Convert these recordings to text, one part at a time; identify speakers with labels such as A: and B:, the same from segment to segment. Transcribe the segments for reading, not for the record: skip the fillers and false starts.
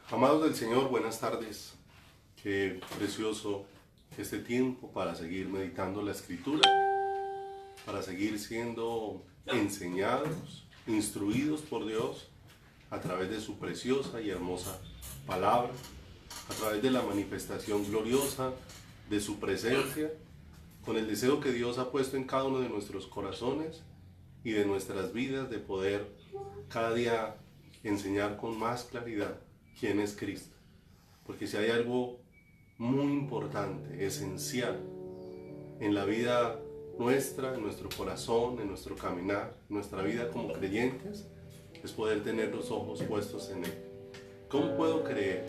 A: Amados del Señor, buenas tardes. Qué precioso este tiempo para seguir meditando la Escritura, para seguir siendo enseñados, instruidos por Dios a través de su preciosa y hermosa palabra, a través de la manifestación gloriosa de su presencia, con el deseo que Dios ha puesto en cada uno de nuestros corazones y de nuestras vidas de poder cada día enseñar con más claridad quién es Cristo. Porque si hay algo muy importante, esencial, en la vida nuestra, en nuestro corazón, en nuestro caminar, en nuestra vida como creyentes, es poder tener los ojos puestos en Él. ¿Cómo puedo creer?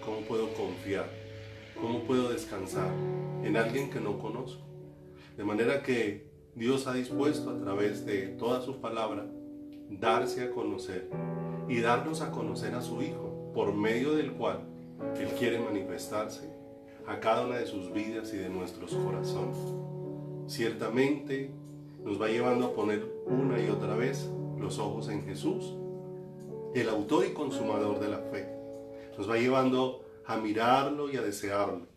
A: ¿Cómo puedo confiar? ¿Cómo puedo descansar en alguien que no conozco? De manera que Dios ha dispuesto a través de toda su palabra darse a conocer y darnos a conocer a su Hijo, por medio del cual Él quiere manifestarse a cada una de sus vidas y de nuestros corazones. Ciertamente nos va llevando a poner una y otra vez los ojos en Jesús, el autor y consumador de la fe. Nos va llevando a mirarlo y a desearlo.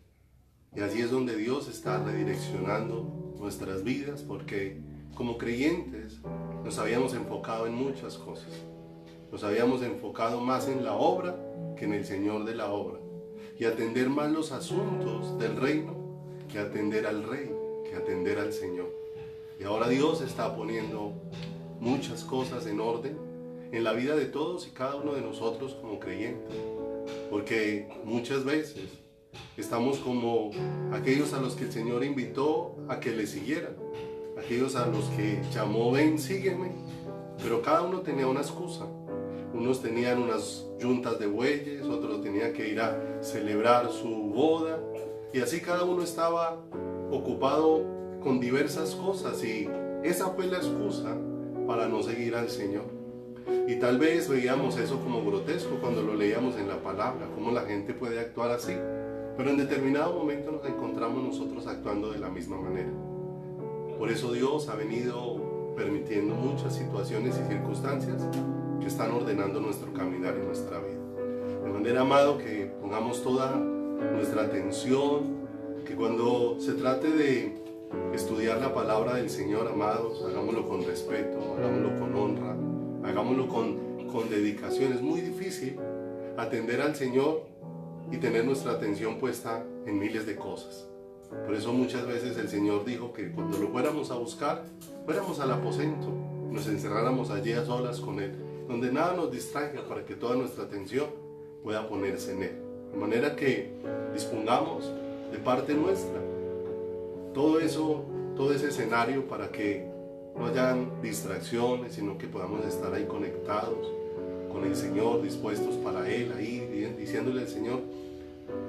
A: Y allí es donde Dios está redireccionando nuestras vidas, porque como creyentes nos habíamos enfocado en muchas cosas. Nos habíamos enfocado más en la obra que en el Señor de la obra, y atender más los asuntos del reino que atender al Rey, que atender al Señor. Y ahora Dios está poniendo muchas cosas en orden en la vida de todos y cada uno de nosotros como creyentes, porque muchas veces estamos como aquellos a los que el Señor invitó a que le siguieran, aquellos a los que llamó, ven, sígueme, pero cada uno tenía una excusa. Unos tenían unas yuntas de bueyes, otros tenían que ir a celebrar su boda, y así cada uno estaba ocupado con diversas cosas, y esa fue la excusa para no seguir al Señor. Y tal vez veíamos eso como grotesco cuando lo leíamos en la palabra, cómo la gente puede actuar así, pero en determinado momento nos encontramos nosotros actuando de la misma manera. Por eso Dios ha venido permitiendo muchas situaciones y circunstancias que están ordenando nuestro caminar y nuestra vida. De manera, amado, que pongamos toda nuestra atención, que cuando se trate de estudiar la palabra del Señor, amados, hagámoslo con respeto, hagámoslo con honra, hagámoslo con dedicación. Es muy difícil atender al Señor y tener nuestra atención puesta en miles de cosas. Por eso muchas veces el Señor dijo que cuando lo fuéramos a buscar, fuéramos al aposento, nos encerráramos allí a solas con Él, donde nada nos distraiga, para que toda nuestra atención pueda ponerse en Él. De manera que dispongamos de parte nuestra todo eso, todo ese escenario, para que no hayan distracciones, sino que podamos estar ahí conectados con el Señor, dispuestos para Él, ahí diciéndole al Señor,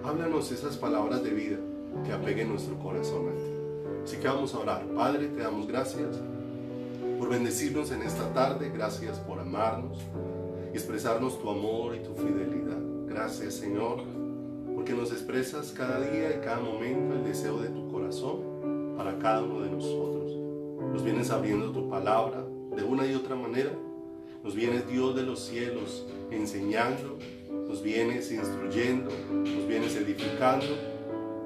A: háblanos esas palabras de vida que apeguen nuestro corazón a ti. Así que vamos a orar. Padre, te damos gracias por bendecirnos en esta tarde, gracias por amarnos y expresarnos tu amor y tu fidelidad. Gracias, Señor, porque nos expresas cada día y cada momento el deseo de tu corazón para cada uno de nosotros. Nos vienes abriendo tu palabra de una y otra manera. Nos vienes, Dios de los cielos, enseñando, nos vienes instruyendo, nos vienes edificando,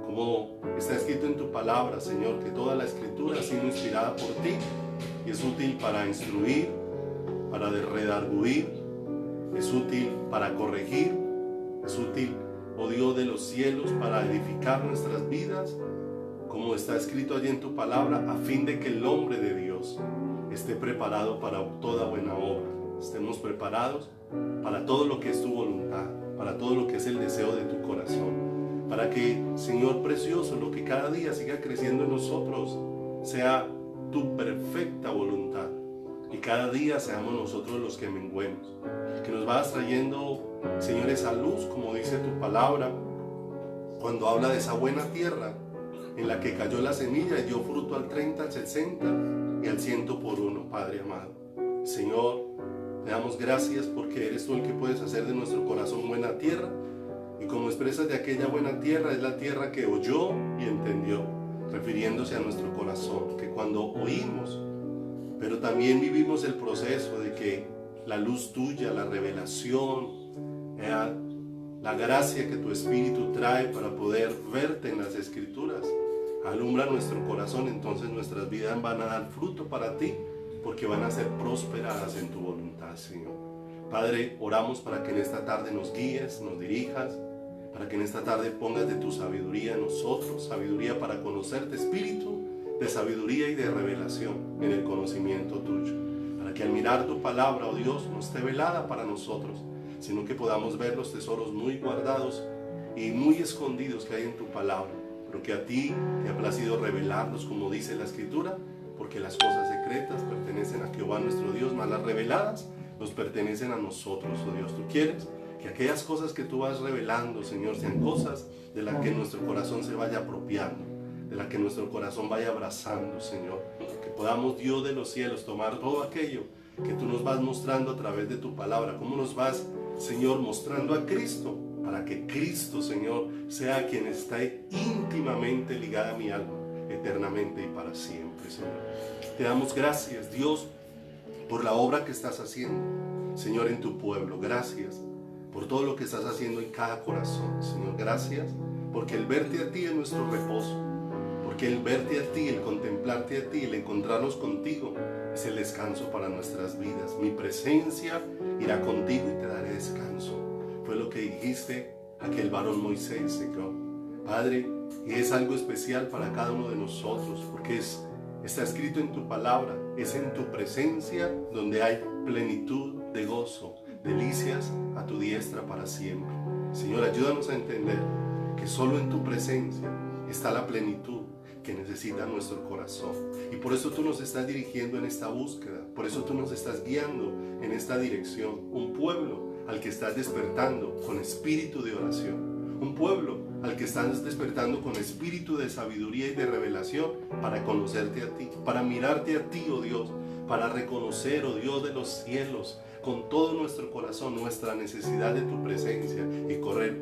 A: como está escrito en tu palabra, Señor, que toda la Escritura ha sido inspirada por ti y es útil para instruir, para redarguir, es útil para corregir, es útil, oh Dios de los cielos, para edificar nuestras vidas, como está escrito allí en tu palabra, a fin de que el hombre de Dios esté preparado para toda buena obra. Estemos preparados para todo lo que es tu voluntad, para todo lo que es el deseo de tu corazón, para que, Señor precioso, lo que cada día siga creciendo en nosotros sea tu perfecta voluntad, y cada día seamos nosotros los que menguemos, que nos vas trayendo, Señor, esa luz, como dice tu palabra, cuando habla de esa buena tierra en la que cayó la semilla y dio fruto al 30, al 60 y al 100 por uno. Padre amado, Señor, te damos gracias porque eres tú el que puedes hacer de nuestro corazón buena tierra, y como expresas de aquella buena tierra, es la tierra que oyó y entendió, refiriéndose a nuestro corazón, que cuando oímos, pero también vivimos el proceso de que la luz tuya, la revelación, la gracia que tu Espíritu trae para poder verte en las Escrituras. Alumbra nuestro corazón, entonces nuestras vidas van a dar fruto para ti, porque van a ser prosperadas en tu voluntad, Señor. Padre, oramos para que en esta tarde nos guíes, nos dirijas, para que en esta tarde pongas de tu sabiduría en nosotros, sabiduría para conocerte, espíritu de sabiduría y de revelación en el conocimiento tuyo, para que al mirar tu palabra, oh Dios, no esté velada para nosotros, sino que podamos ver los tesoros muy guardados y muy escondidos que hay en tu palabra, pero que a ti te ha placido revelarlos, como dice la Escritura, porque las cosas secretas pertenecen a Jehová nuestro Dios, mas las reveladas nos pertenecen a nosotros, oh Dios. Tú quieres que aquellas cosas que tú vas revelando, Señor, sean cosas de las que nuestro corazón se vaya apropiando, de las que nuestro corazón vaya abrazando, Señor. Que podamos, Dios de los cielos, tomar todo aquello que tú nos vas mostrando a través de tu palabra, cómo nos vas, Señor, mostrando a Cristo, para que Cristo, Señor, sea quien esté íntimamente ligada a mi alma, eternamente y para siempre, Señor. Te damos gracias, Dios, por la obra que estás haciendo, Señor, en tu pueblo. Gracias por todo lo que estás haciendo en cada corazón, Señor. Gracias porque el verte a ti es nuestro reposo, porque el verte a ti, el contemplarte a ti, el encontrarnos contigo es el descanso para nuestras vidas. Mi presencia irá contigo y te daré descanso. Fue lo que dijiste a aquel varón Moisés, Señor. Padre, y es algo especial para cada uno de nosotros, porque está escrito en tu palabra, es en tu presencia donde hay plenitud de gozo, delicias a tu diestra para siempre. Señor, ayúdanos a entender que solo en tu presencia está la plenitud que necesita nuestro corazón. Y por eso tú nos estás dirigiendo en esta búsqueda, por eso tú nos estás guiando en esta dirección. Un pueblo al que estás despertando con espíritu de oración, un pueblo al que estás despertando con espíritu de sabiduría y de revelación para conocerte a ti, para mirarte a ti, oh Dios, para reconocer, oh Dios de los cielos, con todo nuestro corazón nuestra necesidad de tu presencia y correr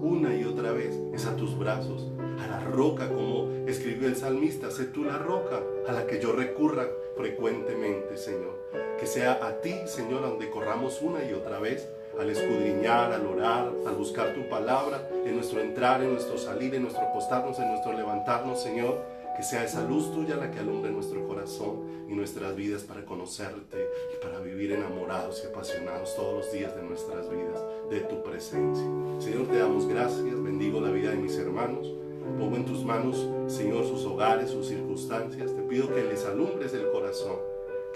A: una y otra vez es a tus brazos, a la roca, como escribió el salmista. Sé tú la roca a la que yo recurra frecuentemente, Señor. Que sea a ti, Señor, donde corramos una y otra vez, al escudriñar, al orar, al buscar tu palabra, en nuestro entrar, en nuestro salir, en nuestro acostarnos, en nuestro levantarnos, Señor. Que sea esa luz tuya la que alumbre nuestro corazón y nuestras vidas para conocerte y para vivir enamorados y apasionados todos los días de nuestras vidas, de tu presencia. Señor, te damos gracias, bendigo la vida de mis hermanos, pongo en tus manos, Señor, sus hogares, sus circunstancias. Te pido que les alumbres el corazón,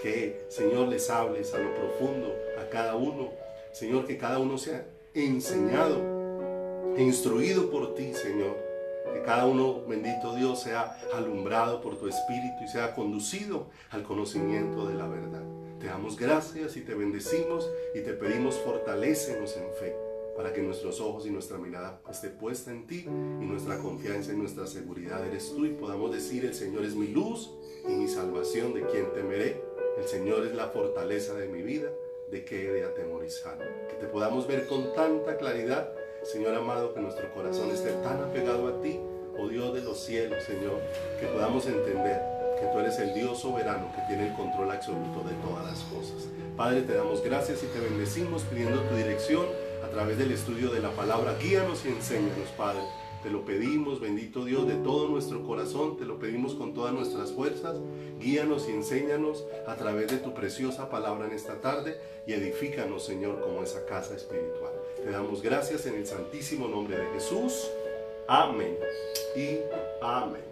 A: que, Señor, les hables a lo profundo a cada uno. Señor, que cada uno sea enseñado e instruido por ti, Señor. Que cada uno, bendito Dios, sea alumbrado por tu Espíritu y sea conducido al conocimiento de la verdad. Te damos gracias y te bendecimos y te pedimos fortalécenos en fe para que nuestros ojos y nuestra mirada esté puesta en ti y nuestra confianza y nuestra seguridad eres tú, y podamos decir: el Señor es mi luz y mi salvación, ¿de quién temeré? El Señor es la fortaleza de mi vida, ¿de qué he de atemorizar? Que te podamos ver con tanta claridad, Señor amado, que nuestro corazón esté tan apegado a ti, oh Dios de los cielos, Señor, que podamos entender que tú eres el Dios soberano que tiene el control absoluto de todas las cosas. Padre, te damos gracias y te bendecimos pidiendo tu dirección a través del estudio de la palabra. Guíanos y enséñanos, Padre. Te lo pedimos, bendito Dios, de todo nuestro corazón, te lo pedimos con todas nuestras fuerzas. Guíanos y enséñanos a través de tu preciosa palabra en esta tarde y edifícanos, Señor, como esa casa espiritual. Te damos gracias en el santísimo nombre de Jesús. Amén y amén.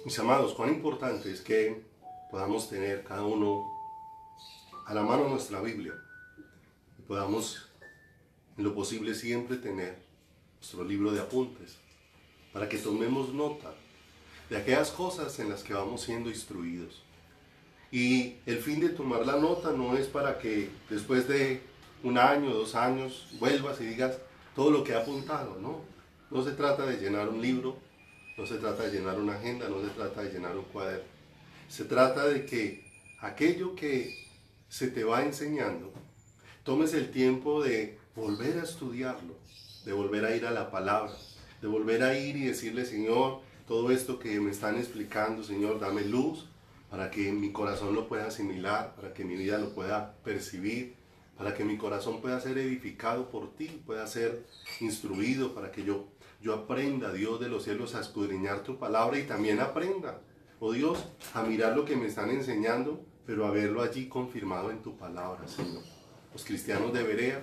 A: Mis amados, cuán importante es que podamos tener cada uno a la mano nuestra Biblia y podamos en lo posible siempre tener nuestro libro de apuntes para que tomemos nota de aquellas cosas en las que vamos siendo instruidos. Y el fin de tomar la nota no es para que después de 1 año, 2 años, vuelvas y digas todo lo que he apuntado. No, no se trata de llenar un libro, no se trata de llenar una agenda, no se trata de llenar un cuaderno. Se trata de que aquello que se te va enseñando, tomes el tiempo de volver a estudiarlo, de volver a ir a la palabra, de volver a ir y decirle: Señor, todo esto que me están explicando, Señor, dame luz para que mi corazón lo pueda asimilar, para que mi vida lo pueda percibir, para que mi corazón pueda ser edificado por ti, pueda ser instruido, para que yo aprenda, Dios de los cielos, a escudriñar tu palabra y también aprenda, oh Dios, a mirar lo que me están enseñando, pero a verlo allí confirmado en tu palabra, Señor. Los cristianos de Berea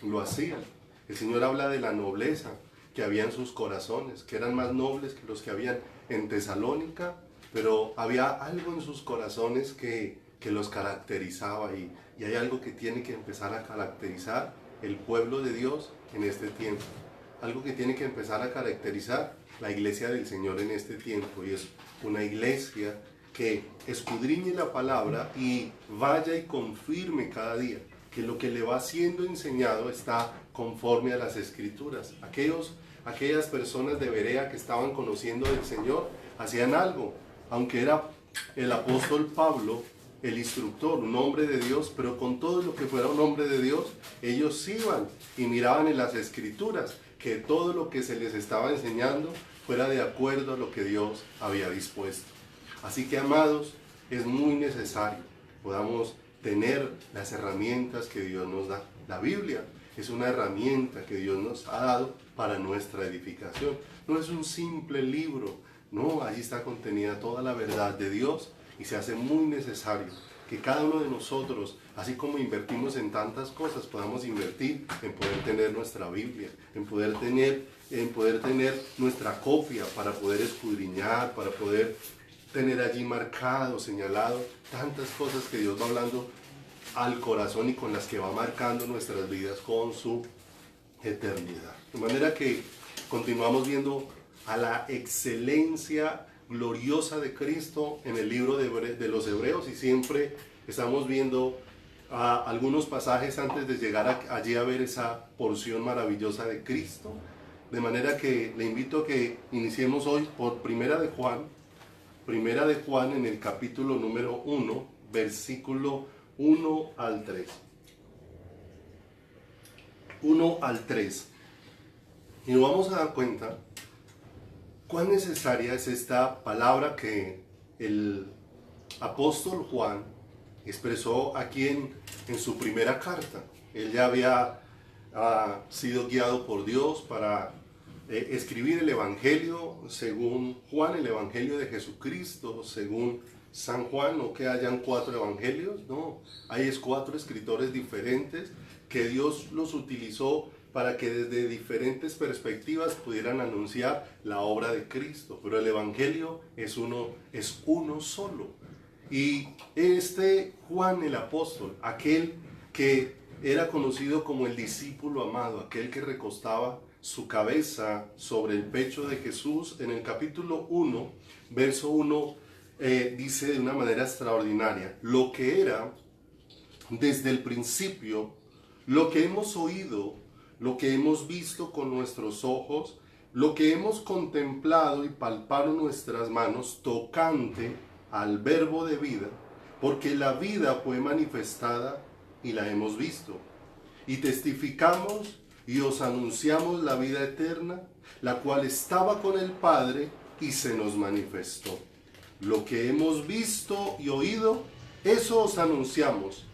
A: lo hacían. El Señor habla de la nobleza que había en sus corazones, que eran más nobles que los que habían en Tesalónica, pero había algo en sus corazones que los caracterizaba y hay algo que tiene que empezar a caracterizar el pueblo de Dios en este tiempo. Algo que tiene que empezar a caracterizar la iglesia del Señor en este tiempo, y es una iglesia que escudriñe la palabra y vaya y confirme cada día que lo que le va siendo enseñado está conforme a las Escrituras. Aquellas personas de Berea que estaban conociendo del Señor hacían algo, aunque era el apóstol Pablo el instructor, un hombre de Dios, pero con todo lo que fuera un hombre de Dios, ellos iban y miraban en las Escrituras que todo lo que se les estaba enseñando fuera de acuerdo a lo que Dios había dispuesto. Así que, amados, es muy necesario podamos tener las herramientas que Dios nos da. La Biblia es una herramienta que Dios nos ha dado para nuestra edificación. No es un simple libro, no, allí está contenida toda la verdad de Dios, y se hace muy necesario que cada uno de nosotros, así como invertimos en tantas cosas, podamos invertir en poder tener nuestra Biblia, en poder tener nuestra copia para poder escudriñar, para poder tener allí marcado, señalado, tantas cosas que Dios va hablando al corazón y con las que va marcando nuestras vidas con su eternidad. De manera que continuamos viendo a la excelencia gloriosa de Cristo en el libro de los Hebreos, y siempre estamos viendo algunos pasajes antes de llegar allí a ver esa porción maravillosa de Cristo. De manera que le invito a que iniciemos hoy por Primera de Juan en el capítulo número 1, versículo 1 al 3. 1 al 3. Y nos vamos a dar cuenta cuán necesaria es esta palabra que el apóstol Juan expresó aquí en su primera carta. Él ya había sido guiado por Dios para escribir el Evangelio según Juan, el Evangelio de Jesucristo según San Juan. No que hayan 4 evangelios, no, hay 4 escritores diferentes que Dios los utilizó para que desde diferentes perspectivas pudieran anunciar la obra de Cristo. Pero el Evangelio es uno solo. Y este Juan el apóstol, aquel que era conocido como el discípulo amado, aquel que recostaba su cabeza sobre el pecho de Jesús, en el capítulo 1, verso 1, dice de una manera extraordinaria: lo que era desde el principio, lo que hemos oído, lo que hemos visto con nuestros ojos, lo que hemos contemplado y palpado nuestras manos tocante al verbo de vida, porque la vida fue manifestada y la hemos visto. Y testificamos y os anunciamos la vida eterna, la cual estaba con el Padre y se nos manifestó. Lo que hemos visto y oído, eso os anunciamos,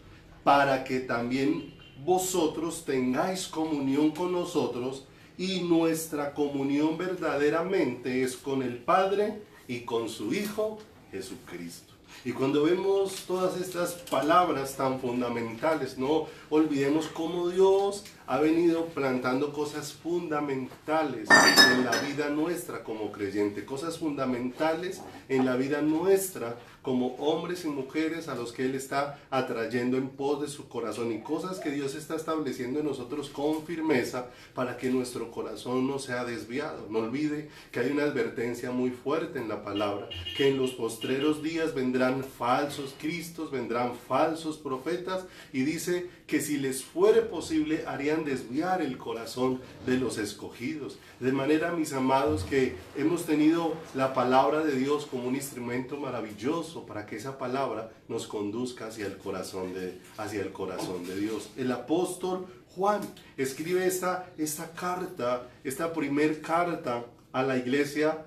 A: para que también vosotros tengáis comunión con nosotros, y nuestra comunión verdaderamente es con el Padre y con su Hijo Jesucristo. Y cuando vemos todas estas palabras tan fundamentales, no olvidemos cómo Dios ha venido plantando cosas fundamentales en la vida nuestra como creyente, cosas fundamentales en la vida nuestra como hombres y mujeres a los que Él está atrayendo en pos de su corazón, y cosas que Dios está estableciendo en nosotros con firmeza para que nuestro corazón no sea desviado. No olvide que hay una advertencia muy fuerte en la palabra, que en los postreros días vendrán falsos cristos, vendrán falsos profetas, y dice que si les fuere posible harían desviar el corazón de los escogidos. De manera, mis amados, que hemos tenido la palabra de Dios como un instrumento maravilloso para que esa palabra nos conduzca hacia el corazón de Dios. El apóstol Juan escribe esta carta, esta primer carta a la iglesia.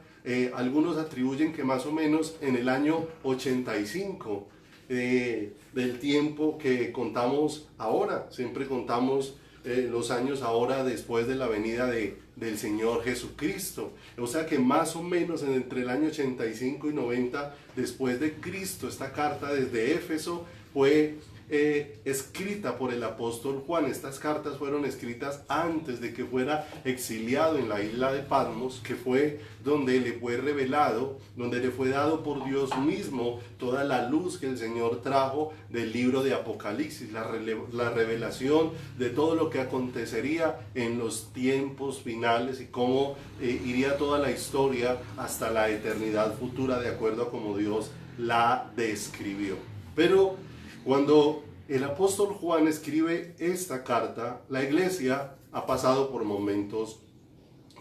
A: Algunos atribuyen que más o menos en el año 85. del tiempo que contamos ahora. Siempre contamos los años ahora después de la venida del Señor Jesucristo. O sea que más o menos entre el año 85 y 90 después de Cristo, esta carta desde Éfeso fue escrita por el apóstol Juan. Estas cartas fueron escritas antes de que fuera exiliado en la isla de Patmos, que fue donde le fue revelado, donde le fue dado por Dios mismo toda la luz que el Señor trajo del libro de Apocalipsis, la revelación de todo lo que acontecería en los tiempos finales y cómo iría toda la historia hasta la eternidad futura, de acuerdo a como Dios la describió. Pero cuando el apóstol Juan escribe esta carta, la iglesia ha pasado por momentos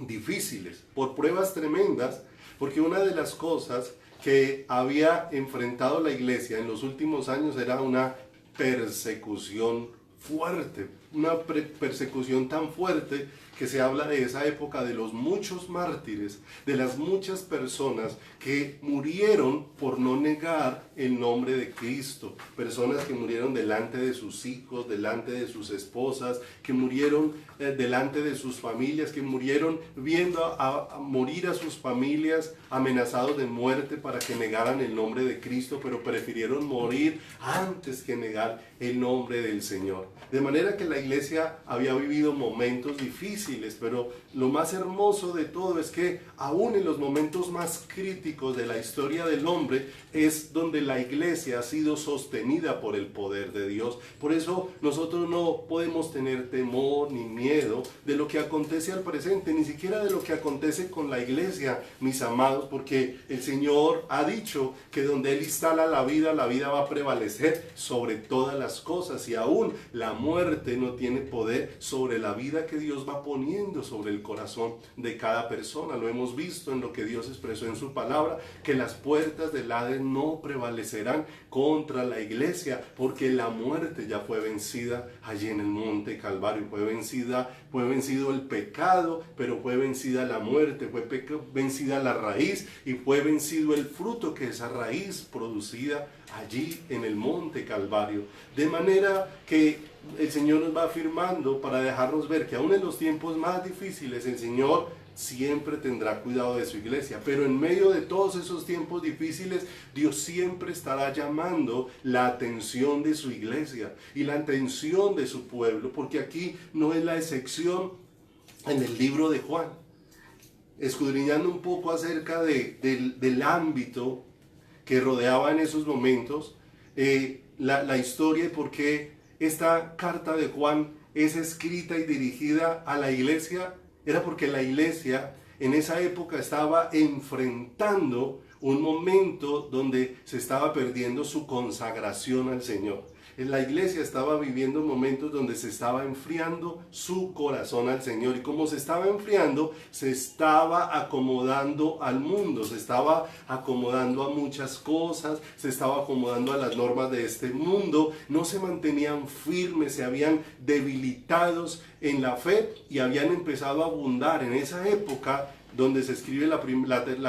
A: difíciles, por pruebas tremendas, porque una de las cosas que había enfrentado la iglesia en los últimos años era una persecución fuerte, una persecución tan fuerte que se habla de esa época de los muchos mártires, de las muchas personas que murieron por no negar el nombre de Cristo, personas que murieron delante de sus hijos, delante de sus esposas, que murieron delante de sus familias, que murieron viendo a morir a sus familias amenazados de muerte para que negaran el nombre de Cristo, pero prefirieron morir antes que negar el nombre del Señor. De manera que la iglesia había vivido momentos difíciles, pero lo más hermoso de todo es que aún en los momentos más críticos de la historia del hombre es donde la iglesia ha sido sostenida por el poder de Dios. Por eso nosotros no podemos tener temor ni miedo de lo que acontece al presente, ni siquiera de lo que acontece con la iglesia, mis amados, porque el Señor ha dicho que donde Él instala la vida va a prevalecer sobre todas las cosas, y aún la muerte no tiene poder sobre la vida que Dios va poniendo sobre el corazón de cada persona. Lo hemos visto en lo que Dios expresó en su palabra, que las puertas del Hades no prevalecerán contra la iglesia, porque la muerte ya fue vencida allí en el monte Calvario. Fue vencido el pecado, pero fue vencida la muerte, fue vencida la raíz y fue vencido el fruto que esa raíz producida allí en el monte Calvario. De manera que el Señor nos va afirmando para dejarnos ver que aún en los tiempos más difíciles el Señor siempre tendrá cuidado de su iglesia, pero en medio de todos esos tiempos difíciles Dios siempre estará llamando la atención de su iglesia y la atención de su pueblo, porque aquí no es la excepción en el libro de Juan. Escudriñando un poco acerca del ámbito que rodeaba en esos momentos la historia y por qué esta carta de Juan es escrita y dirigida a la iglesia, era porque la iglesia en esa época estaba enfrentando un momento donde se estaba perdiendo su consagración al Señor. La iglesia estaba viviendo momentos donde se estaba enfriando su corazón al Señor, y como se estaba enfriando, se estaba acomodando al mundo, se estaba acomodando a muchas cosas, se estaba acomodando a las normas de este mundo, no se mantenían firmes, se habían debilitados en la fe y habían empezado a abundar. En esa época donde se escribe la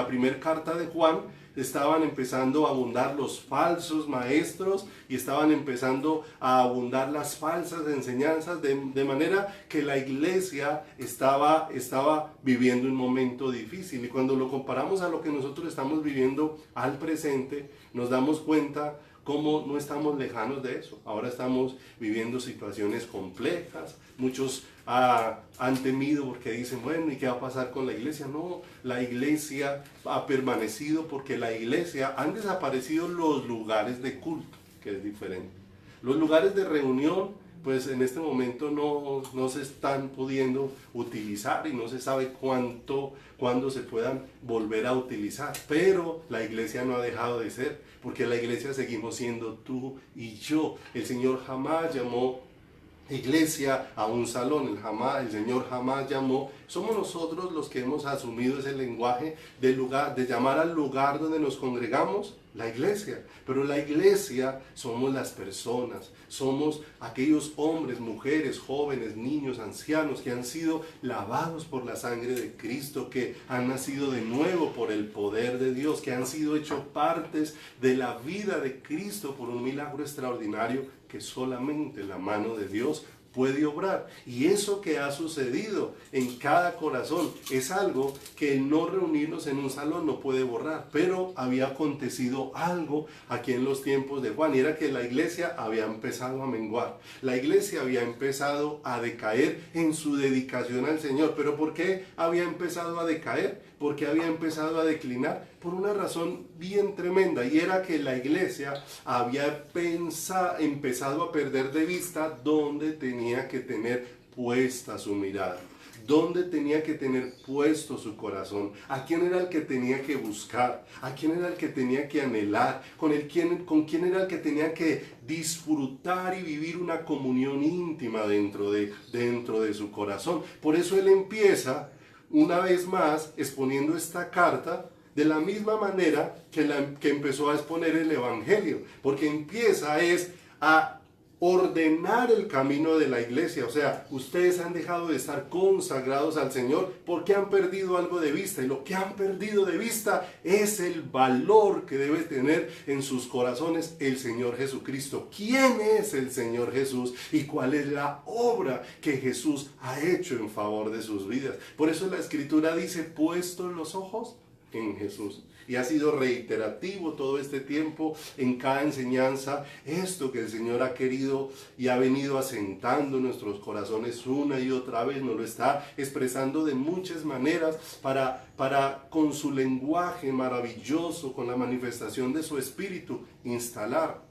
A: primera carta de Juan, estaban empezando a abundar los falsos maestros y estaban empezando a abundar las falsas enseñanzas, de manera que la iglesia estaba viviendo un momento difícil. Y cuando lo comparamos a lo que nosotros estamos viviendo al presente, nos damos cuenta cómo no estamos lejanos de eso. Ahora estamos viviendo situaciones complejas. Muchos han temido porque dicen, bueno, ¿y qué va a pasar con la iglesia? No, la iglesia ha permanecido porque la iglesia, han desaparecido los lugares de culto, que es diferente. Los lugares de reunión, pues en este momento no se están pudiendo utilizar y no se sabe cuándo se puedan volver a utilizar. Pero la iglesia no ha dejado de ser, porque la iglesia seguimos siendo tú y yo. El Señor jamás llamó iglesia a un salón, el Señor jamás llamó. Somos nosotros los que hemos asumido ese lenguaje de llamar al lugar donde nos congregamos La iglesia. Pero la iglesia somos las personas, somos aquellos hombres, mujeres, jóvenes, niños, ancianos que han sido lavados por la sangre de Cristo, que han nacido de nuevo por el poder de Dios, que han sido hechos partes de la vida de Cristo por un milagro extraordinario que solamente la mano de Dios puede obrar. Y eso que ha sucedido en cada corazón es algo que el no reunirnos en un salón no puede borrar. Pero había acontecido algo aquí en los tiempos de Juan, y era que la iglesia había empezado a menguar. La iglesia había empezado a decaer en su dedicación al Señor. ¿Pero por qué había empezado a decaer? ¿Por qué había empezado a declinar? Por una razón bien tremenda, y era que la iglesia había empezado a perder de vista dónde tenía que tener puesta su mirada, dónde tenía que tener puesto su corazón, a quién era el que tenía que buscar, a quién era el que tenía que anhelar, con quién era el que tenía que disfrutar y vivir una comunión íntima dentro de su corazón. Por eso él empieza una vez más exponiendo esta carta de la misma manera que empezó a exponer el Evangelio, porque empieza a ordenar el camino de la iglesia. O sea, ustedes han dejado de estar consagrados al Señor porque han perdido algo de vista, y lo que han perdido de vista es el valor que debe tener en sus corazones el Señor Jesucristo. ¿Quién es el Señor Jesús y cuál es la obra que Jesús ha hecho en favor de sus vidas? Por eso la Escritura dice: puestos los ojos en Jesús. Y ha sido reiterativo todo este tiempo en cada enseñanza esto que el Señor ha querido y ha venido asentando en nuestros corazones una y otra vez. Nos lo está expresando de muchas maneras para con su lenguaje maravilloso, con la manifestación de su Espíritu, instalar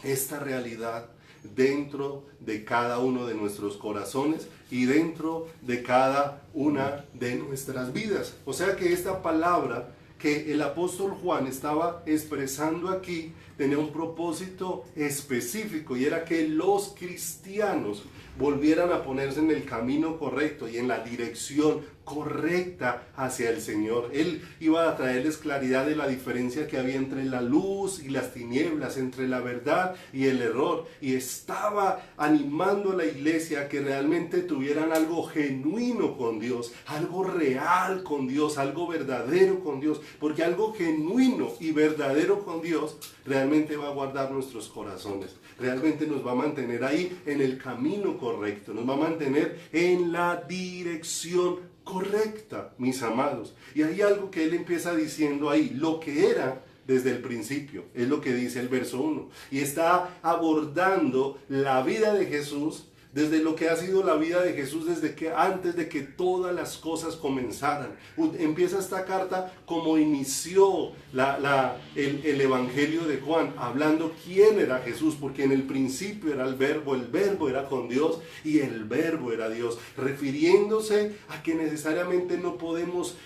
A: esta realidad dentro de cada uno de nuestros corazones y dentro de cada una de nuestras vidas. O sea que esta palabra que el apóstol Juan estaba expresando aquí tenía un propósito específico, y era que los cristianos volvieran a ponerse en el camino correcto y en la dirección correcta hacia el Señor. Él iba a traerles claridad de la diferencia que había entre la luz y las tinieblas, entre la verdad y el error, y estaba animando a la iglesia a que realmente tuvieran algo genuino con Dios, algo real con Dios, algo verdadero con Dios, porque algo genuino y verdadero con Dios realmente va a guardar nuestros corazones, realmente nos va a mantener ahí en el camino correcto, nos va a mantener en la dirección correcta, mis amados. Y hay algo que él empieza diciendo ahí: lo que era desde el principio, es lo que dice el verso 1, y está abordando la vida de Jesús, desde lo que ha sido la vida de Jesús desde que antes de que todas las cosas comenzaran. Empieza esta carta como inició el Evangelio de Juan, hablando quién era Jesús, porque en el principio era el verbo era con Dios y el verbo era Dios, refiriéndose a que necesariamente no podemos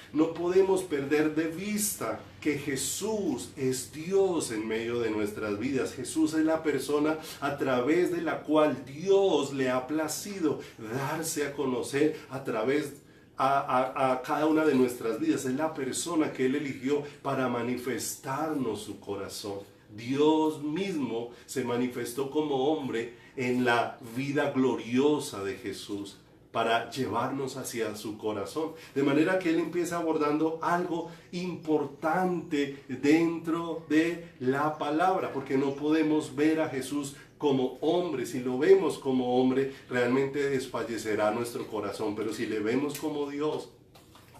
A: perder de vista que Jesús es Dios en medio de nuestras vidas. Jesús es la persona a través de la cual Dios le ha placido darse a conocer a través a cada una de nuestras vidas. Es la persona que Él eligió para manifestarnos su corazón. Dios mismo se manifestó como hombre en la vida gloriosa de Jesús, para llevarnos hacia su corazón. De manera que él empieza abordando algo importante dentro de la palabra, porque no podemos ver a Jesús como hombre. Si lo vemos como hombre, realmente desfallecerá nuestro corazón, pero si le vemos como Dios,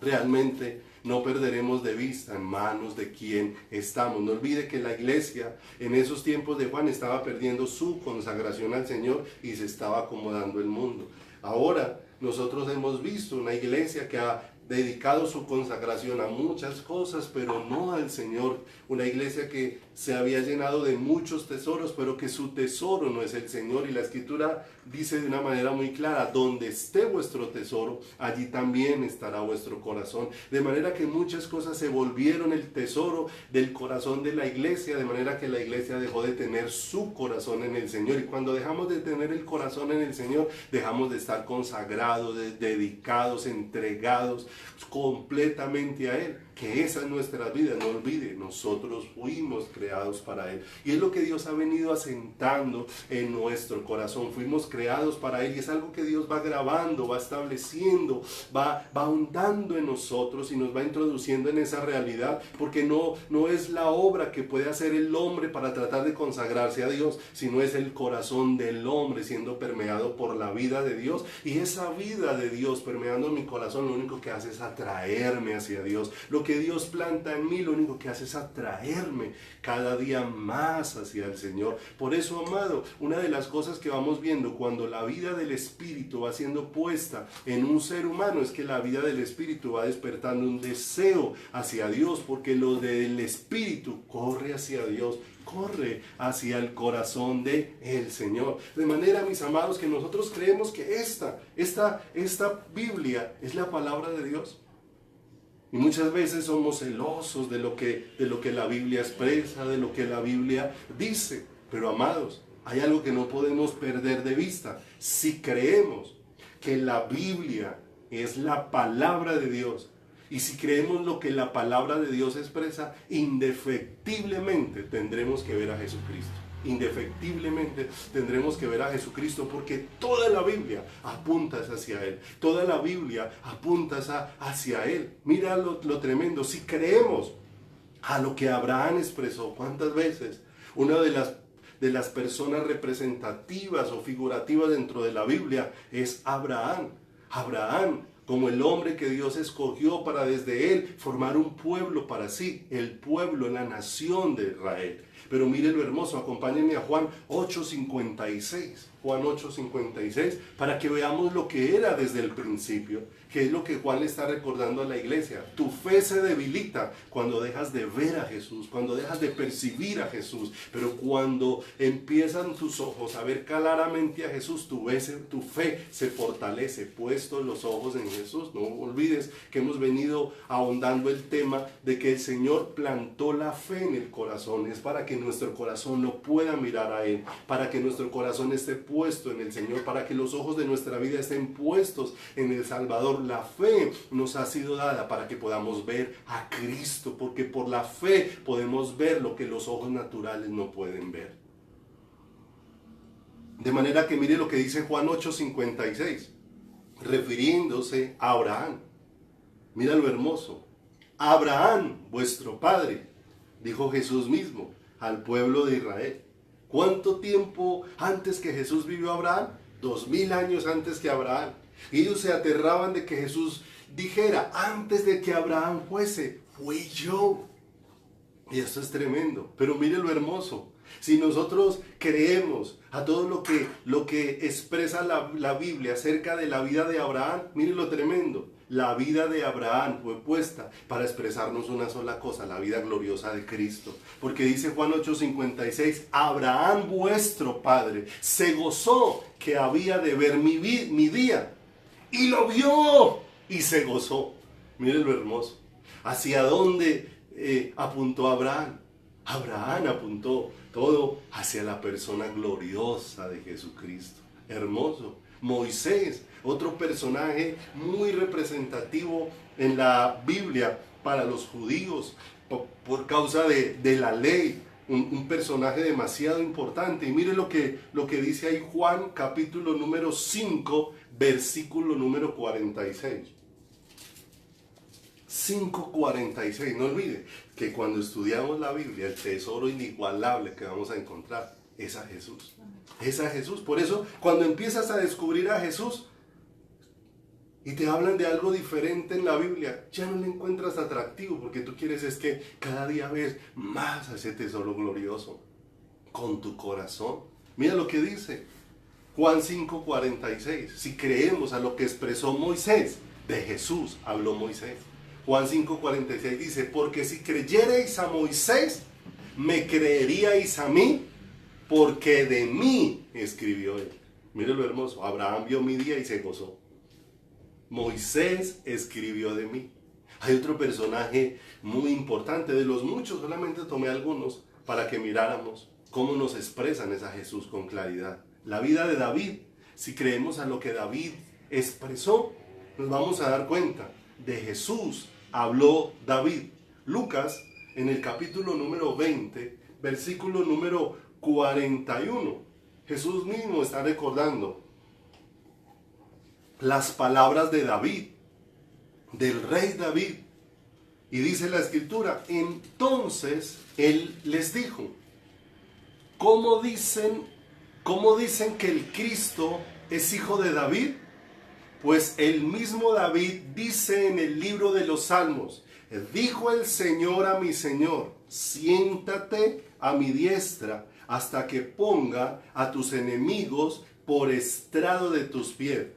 A: realmente no perderemos de vista en manos de quién estamos. No olvide que la iglesia en esos tiempos de Juan estaba perdiendo su consagración al Señor y se estaba acomodando el mundo. Ahora nosotros hemos visto una iglesia que ha dedicado su consagración a muchas cosas, pero no al Señor. Una iglesia que se había llenado de muchos tesoros, pero que su tesoro no es el Señor. Y la Escritura dice de una manera muy clara: donde esté vuestro tesoro, allí también estará vuestro corazón. De manera que muchas cosas se volvieron el tesoro del corazón de la iglesia, de manera que la iglesia dejó de tener su corazón en el Señor. Y cuando dejamos de tener el corazón en el Señor, dejamos de estar consagrados, dedicados, entregados completamente a Él. que esa es nuestra vida. No olvide, nosotros fuimos creados para Él. Y es lo que Dios ha venido asentando en nuestro corazón. Fuimos creados para Él y es algo que Dios va grabando, va estableciendo, va ahondando en nosotros y nos va introduciendo en esa realidad, porque no es la obra que puede hacer el hombre para tratar de consagrarse a Dios, sino es el corazón del hombre siendo permeado por la vida de Dios. Y esa vida de Dios permeando mi corazón lo único que hace es atraerme hacia Dios. Lo que Dios planta en mí lo único que hace es atraerme cada día más hacia el Señor. Por eso, amado, una de las cosas que vamos viendo cuando la vida del Espíritu va siendo puesta en un ser humano es que la vida del Espíritu va despertando un deseo hacia Dios, porque lo del Espíritu corre hacia Dios, corre hacia el corazón de el Señor. De manera, mis amados, que nosotros creemos que esta Biblia es la palabra de Dios. Y muchas veces somos celosos de lo que la Biblia expresa, de lo que la Biblia dice. Pero, amados, hay algo que no podemos perder de vista. Si creemos que la Biblia es la palabra de Dios, y si creemos lo que la palabra de Dios expresa, indefectiblemente tendremos que ver a Jesucristo. Indefectiblemente tendremos que ver a Jesucristo, porque toda la Biblia apunta hacia Él. Toda la Biblia apunta hacia Él. Mira lo tremendo. Si creemos a lo que Abraham expresó, ¿cuántas veces? Una de las personas representativas o figurativas dentro de la Biblia es Abraham. Abraham, como el hombre que Dios escogió para desde él formar un pueblo para sí, el pueblo, la nación de Israel. Pero mire lo hermoso, acompáñenme a Juan 8:56. Juan 8:56, para que veamos lo que era desde el principio, que es lo que Juan le está recordando a la iglesia. Tu fe se debilita cuando dejas de ver a Jesús, cuando dejas de percibir a Jesús, pero cuando empiezan tus ojos a ver claramente a Jesús, tu fe se fortalece, puestos los ojos en Jesús. No olvides que hemos venido ahondando el tema de que el Señor plantó la fe en el corazón, es para que nuestro corazón lo pueda mirar a Él, para que nuestro corazón esté puesto en el Señor, para que los ojos de nuestra vida estén puestos en el Salvador. La fe nos ha sido dada para que podamos ver a Cristo, porque por la fe podemos ver lo que los ojos naturales no pueden ver. De manera que mire lo que dice Juan 8:56, refiriéndose a Abraham. Mira lo hermoso. Abraham, vuestro padre, dijo Jesús mismo al pueblo de Israel. ¿Cuánto tiempo antes que Jesús vivió Abraham? 2000 años antes que Abraham. Y ellos se aterraban de que Jesús dijera, antes de que Abraham fuese, fui yo. Y esto es tremendo. Pero mire lo hermoso. Si nosotros creemos a todo lo que expresa la Biblia acerca de la vida de Abraham, mire lo tremendo. La vida de Abraham fue puesta para expresarnos una sola cosa, la vida gloriosa de Cristo. Porque dice Juan 8:56, Abraham vuestro padre se gozó que había de ver mi día. Y lo vio y se gozó. Mire lo hermoso. ¿Hacia dónde apuntó Abraham? Abraham apuntó todo hacia la persona gloriosa de Jesucristo. Hermoso. Moisés, otro personaje muy representativo en la Biblia para los judíos por causa de la ley. Un personaje demasiado importante. Y mire lo que dice ahí Juan capítulo número 5, versículo número 46. 5:46. No olvide que cuando estudiamos la Biblia, el tesoro inigualable que vamos a encontrar es a Jesús. Es a Jesús. Por eso, cuando empiezas a descubrir a Jesús y te hablan de algo diferente en la Biblia, ya no le encuentras atractivo, porque tú quieres es que cada día ves más a ese tesoro glorioso con tu corazón. Mira lo que dice Juan 5:46. Si creemos a lo que expresó Moisés, de Jesús habló Moisés. Juan 5:46 dice, porque si creyereis a Moisés, me creeríais a mí, porque de mí escribió él. Mire lo hermoso. Abraham vio mi día y se gozó. Moisés escribió de mí. Hay otro personaje muy importante, de los muchos, solamente tomé algunos para que miráramos cómo nos expresan esa Jesús con claridad. La vida de David, si creemos a lo que David expresó, nos vamos a dar cuenta de Jesús habló David. Lucas, en el capítulo número 20, versículo número 41, Jesús mismo está recordando las palabras de David, del rey David. Y dice la escritura, entonces él les dijo, ¿cómo dicen que el Cristo es hijo de David? Pues el mismo David dice en el libro de los Salmos, dijo el Señor a mi Señor, siéntate a mi diestra hasta que ponga a tus enemigos por estrado de tus pies.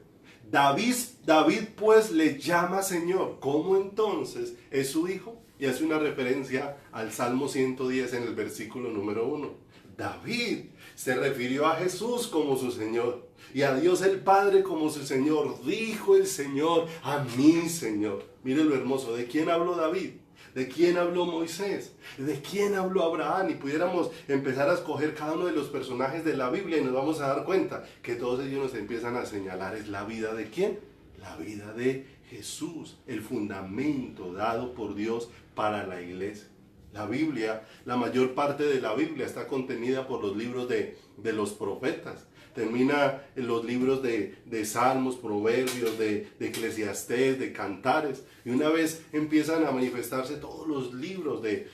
A: David pues le llama Señor. ¿Cómo entonces es su hijo? Y hace una referencia al Salmo 110 en el versículo número 1. David se refirió a Jesús como su Señor y a Dios el Padre como su Señor. Dijo el Señor a mi Señor. Mire lo hermoso. ¿De quién habló David? ¿De quién habló Moisés? ¿De quién habló Abraham? Y pudiéramos empezar a escoger cada uno de los personajes de la Biblia y nos vamos a dar cuenta que todos ellos nos empiezan a señalar es la vida de ¿quién? La vida de Jesús, el fundamento dado por Dios para la iglesia. La Biblia, la mayor parte de la Biblia está contenida por los libros de los profetas. Termina en los libros de Salmos, Proverbios, de Eclesiastés, de Cantares. Y una vez empiezan a manifestarse todos los libros de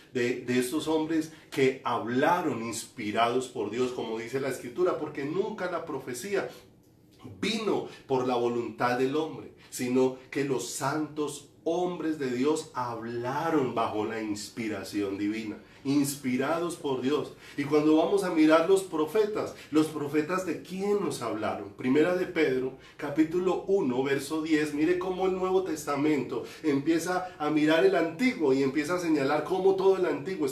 A: estos hombres que hablaron inspirados por Dios, como dice la Escritura, porque nunca la profecía vino por la voluntad del hombre, sino que los santos hombres de Dios hablaron bajo la inspiración divina, inspirados por Dios. Y cuando vamos a mirar los profetas ¿de quién nos hablaron? Primera de Pedro, capítulo 1, verso 10, mire cómo el Nuevo Testamento empieza a mirar el Antiguo y empieza a señalar cómo todo el Antiguo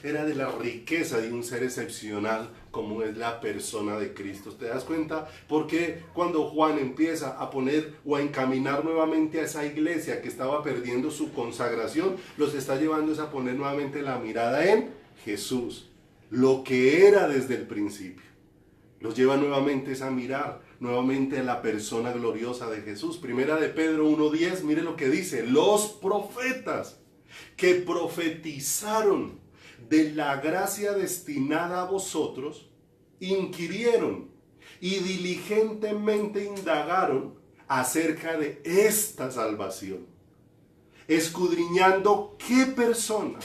A: era de la riqueza de un ser excepcional como es la persona de Cristo. ¿Te das cuenta? Porque cuando Juan empieza a poner o a encaminar nuevamente a esa iglesia que estaba perdiendo su consagración, los está llevando a poner nuevamente la mirada en Jesús, lo que era desde el principio. Los lleva nuevamente a mirar nuevamente a la persona gloriosa de Jesús. Primera de Pedro 1:10, mire lo que dice, los profetas que profetizaron de la gracia destinada a vosotros, inquirieron y diligentemente indagaron acerca de esta salvación, escudriñando qué persona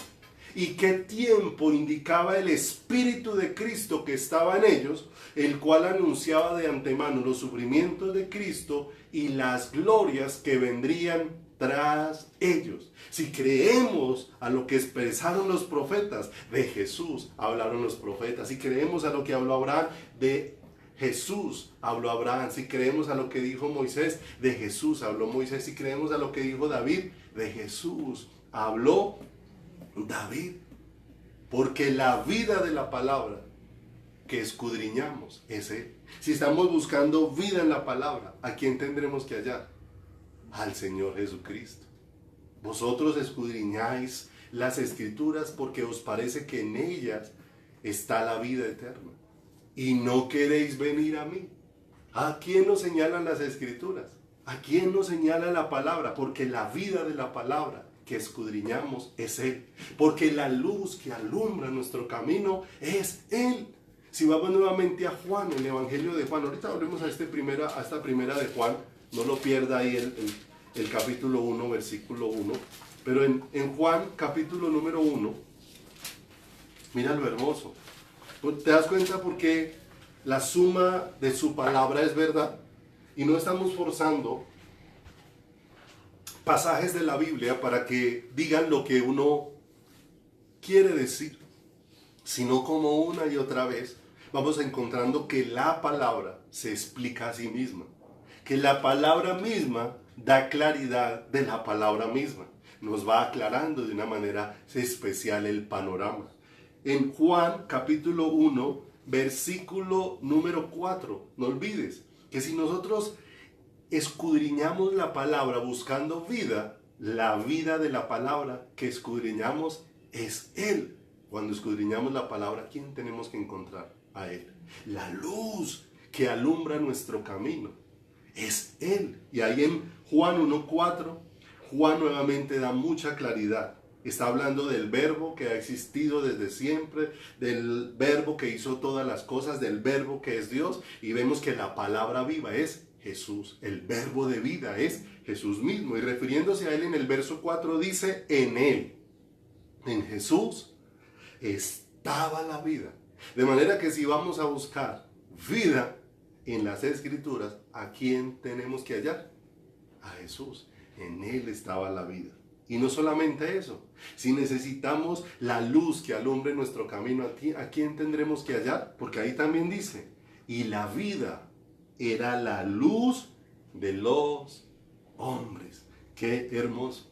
A: y qué tiempo indicaba el Espíritu de Cristo que estaba en ellos, el cual anunciaba de antemano los sufrimientos de Cristo y las glorias que vendrían tras ellos. Si creemos a lo que expresaron los profetas, de Jesús hablaron los profetas. Si creemos a lo que habló Abraham, de Jesús habló Abraham. Si creemos a lo que dijo Moisés, de Jesús habló Moisés. Si creemos a lo que dijo David, de Jesús habló David. Porque la vida de la palabra que escudriñamos es Él. Si estamos buscando vida en la palabra, ¿a quién tendremos que hallar? Al Señor Jesucristo. Vosotros escudriñáis las Escrituras porque os parece que en ellas está la vida eterna y no queréis venir a mí. ¿A quién nos señalan las Escrituras? ¿A quién nos señala la palabra? Porque la vida de la palabra que escudriñamos es Él. Porque la luz que alumbra nuestro camino es Él. Si vamos nuevamente a Juan, el Evangelio de Juan, ahorita volvemos a esta primera de Juan, no lo pierda ahí el capítulo 1, versículo 1. Pero en Juan, capítulo número 1, mira lo hermoso. ¿Te das cuenta por qué la suma de su palabra es verdad? Y no estamos forzando pasajes de la Biblia para que digan lo que uno quiere decir, sino como una y otra vez vamos encontrando que la palabra se explica a sí misma. Que la palabra misma da claridad de la palabra misma. Nos va aclarando de una manera especial el panorama. En Juan capítulo 1, versículo número 4, no olvides que si nosotros escudriñamos la palabra buscando vida, la vida de la palabra que escudriñamos es Él. Cuando escudriñamos la palabra, ¿quién tenemos que encontrar? A Él. La luz que alumbra nuestro camino es Él. Y ahí en Juan 1:4, Juan nuevamente da mucha claridad. Está hablando del verbo que ha existido desde siempre, del verbo que hizo todas las cosas, del verbo que es Dios. Y vemos que la palabra viva es Jesús. El verbo de vida es Jesús mismo. Y refiriéndose a él en el verso 4 dice, en él, en Jesús, estaba la vida. De manera que si vamos a buscar vida en las Escrituras, ¿a quién tenemos que hallar? A Jesús. En él estaba la vida. Y no solamente eso, si necesitamos la luz que alumbre nuestro camino, ¿a quién tendremos que hallar? Porque ahí también dice, y la vida era la luz de los hombres. ¡Qué hermoso!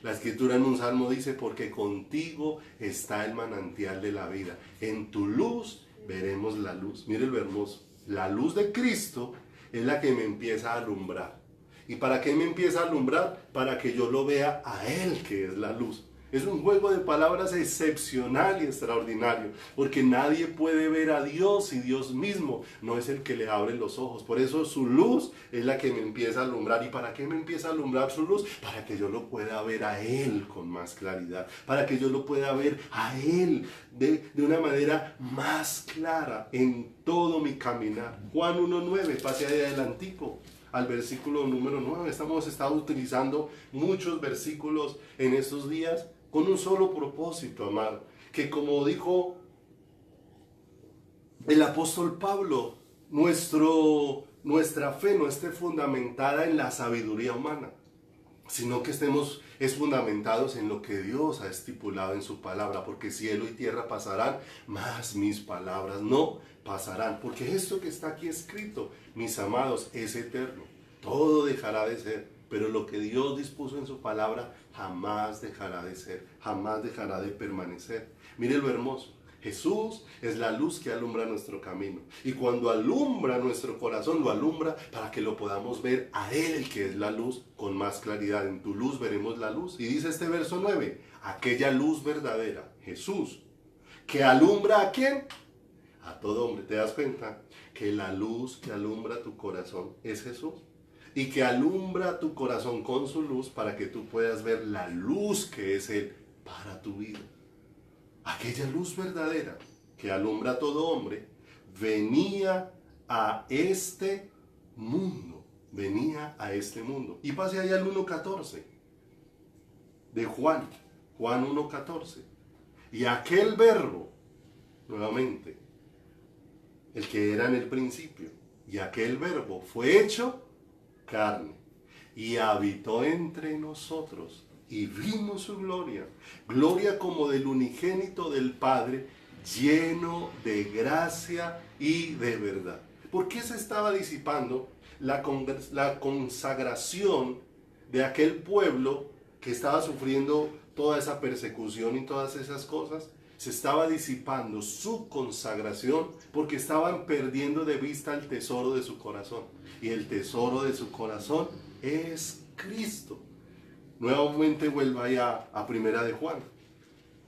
A: La Escritura en un salmo dice, porque contigo está el manantial de la vida. En tu luz veremos la luz. Mire lo hermoso. La luz de Cristo es la que me empieza a alumbrar. ¿Y para qué me empieza a alumbrar? Para que yo lo vea a Él, que es la luz. Es un juego de palabras excepcional y extraordinario, porque nadie puede ver a Dios y Dios mismo no es el que le abre los ojos. Por eso su luz es la que me empieza a alumbrar. ¿Y para qué me empieza a alumbrar su luz? Para que yo lo pueda ver a Él con más claridad, para que yo lo pueda ver a Él de una manera más clara en todo mi caminar. Juan 1:9, pase ahí adelantico al versículo número 9. Hemos estado utilizando muchos versículos en estos días con un solo propósito, amado, que como dijo el apóstol Pablo, nuestra fe no esté fundamentada en la sabiduría humana, sino que es fundamentados en lo que Dios ha estipulado en su palabra, porque cielo y tierra pasarán, mas mis palabras no pasarán, porque esto que está aquí escrito, mis amados, es eterno. Todo dejará de ser, pero lo que Dios dispuso en su palabra jamás dejará de ser, jamás dejará de permanecer. Mire lo hermoso. Jesús es la luz que alumbra nuestro camino. Y cuando alumbra nuestro corazón, lo alumbra para que lo podamos ver a Él, el que es la luz, con más claridad. En tu luz veremos la luz. Y dice este verso 9, aquella luz verdadera, Jesús, que alumbra ¿a quién? A todo hombre. ¿Te das cuenta? Que la luz que alumbra tu corazón es Jesús. Y que alumbra tu corazón con su luz para que tú puedas ver la luz que es Él para tu vida. Aquella luz verdadera que alumbra a todo hombre venía a este mundo. Venía a este mundo. Y pase allá al 1:14 de Juan 1:14. Y aquel verbo, nuevamente, el que era en el principio, y aquel verbo fue hecho carne y habitó entre nosotros y vimos su gloria, gloria como del unigénito del Padre, lleno de gracia y de verdad. ¿Por qué se estaba disipando la consagración de aquel pueblo que estaba sufriendo toda esa persecución y todas esas cosas? Se estaba disipando su consagración porque estaban perdiendo de vista el tesoro de su corazón. Y el tesoro de su corazón es Cristo. Nuevamente vuelva allá a Primera de Juan.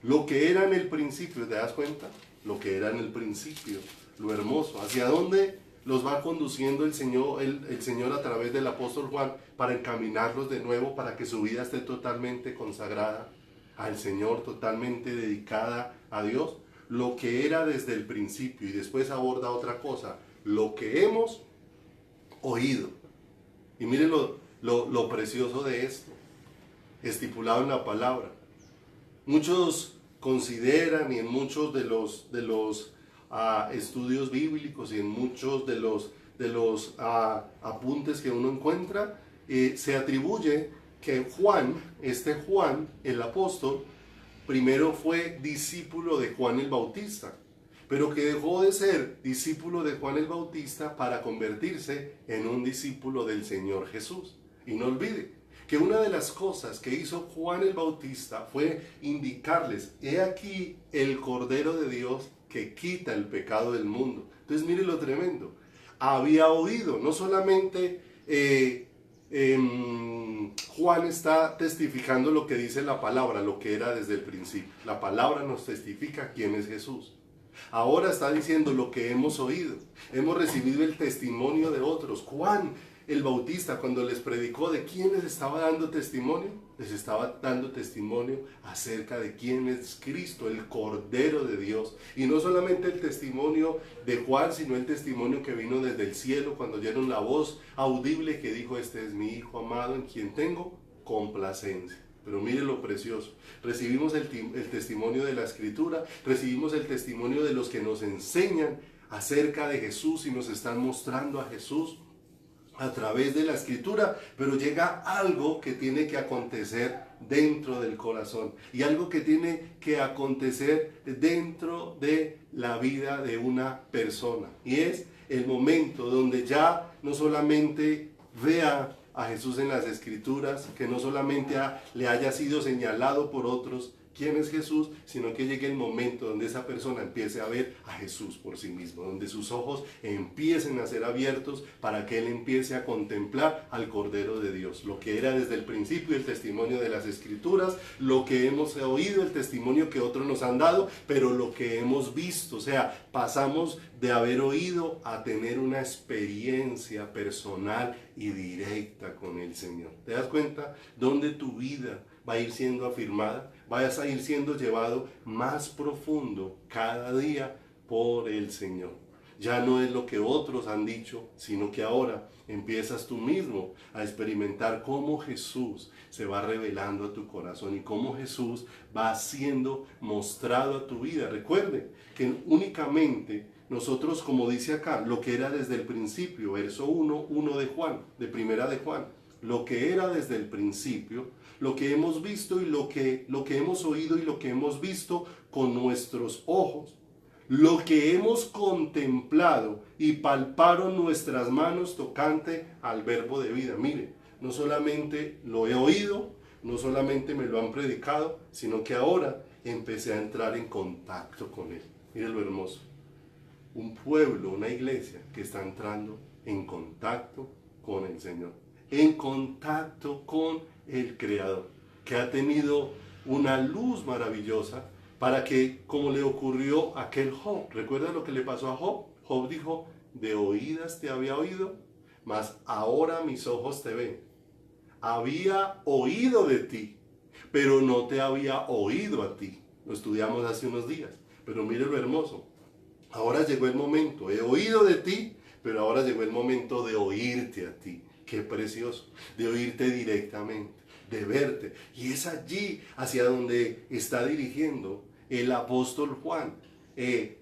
A: Lo que era en el principio, ¿te das cuenta? Lo que era en el principio, lo hermoso. ¿Hacia dónde los va conduciendo el Señor a través del apóstol Juan para encaminarlos de nuevo para que su vida esté totalmente consagrada al Señor, totalmente dedicada a Dios? Lo que era desde el principio, y después aborda otra cosa, lo que hemos oído. Y miren lo precioso de esto, estipulado en la palabra. Muchos consideran, y en muchos de los estudios bíblicos y en muchos de los apuntes que uno encuentra, se atribuye que Juan, el apóstol, primero fue discípulo de Juan el Bautista, pero que dejó de ser discípulo de Juan el Bautista para convertirse en un discípulo del Señor Jesús. Y no olvide que una de las cosas que hizo Juan el Bautista fue indicarles, he aquí el Cordero de Dios que quita el pecado del mundo. Entonces mire lo tremendo, había oído, no solamente Juan está testificando lo que dice la palabra, lo que era desde el principio. La palabra nos testifica quién es Jesús. Ahora está diciendo lo que hemos oído. Hemos recibido el testimonio de otros. Juan el Bautista, cuando les predicó, ¿de quiénes estaba dando testimonio? les estaba dando testimonio acerca de quién es Cristo, el Cordero de Dios. Y no solamente el testimonio de Juan, sino el testimonio que vino desde el cielo cuando oyeron la voz audible que dijo: este es mi Hijo amado en quien tengo complacencia. Pero mire lo precioso, recibimos el testimonio de la Escritura, recibimos el testimonio de los que nos enseñan acerca de Jesús y nos están mostrando a Jesús a través de la Escritura, pero llega algo que tiene que acontecer dentro del corazón y algo que tiene que acontecer dentro de la vida de una persona, y es el momento donde ya no solamente vea a Jesús en las Escrituras, que no solamente le haya sido señalado por otros quién es Jesús, sino que llegue el momento donde esa persona empiece a ver a Jesús por sí mismo, donde sus ojos empiecen a ser abiertos para que él empiece a contemplar al Cordero de Dios, lo que era desde el principio el testimonio de las Escrituras, lo que hemos oído, el testimonio que otros nos han dado, pero lo que hemos visto. O sea, pasamos de haber oído a tener una experiencia personal y directa con el Señor. ¿Te das cuenta dónde tu vida va a ir siendo afirmada? Vas a ir siendo llevado más profundo cada día por el Señor. Ya no es lo que otros han dicho, sino que ahora empiezas tú mismo a experimentar cómo Jesús se va revelando a tu corazón y cómo Jesús va siendo mostrado a tu vida. Recuerde que únicamente nosotros, como dice acá, lo que era desde el principio, verso 1 de Juan, de primera de Juan, lo que era desde el principio, lo que hemos visto y lo que hemos oído y lo que hemos visto con nuestros ojos, lo que hemos contemplado y palparon nuestras manos tocante al verbo de vida. Mire, no solamente lo he oído, no solamente me lo han predicado, sino que ahora empecé a entrar en contacto con él. Mire lo hermoso. Un pueblo, una iglesia que está entrando en contacto con el Señor, en contacto con el Creador, que ha tenido una luz maravillosa para que, como le ocurrió a aquel Job, ¿recuerda lo que le pasó a Job? Job dijo: de oídas te había oído, mas ahora mis ojos te ven. Había oído de ti, pero no te había oído a ti. Lo estudiamos hace unos días, pero mire lo hermoso. Ahora llegó el momento, he oído de ti, pero ahora llegó el momento de oírte a ti. Qué precioso, de oírte directamente, de verte. Y es allí hacia donde está dirigiendo el apóstol Juan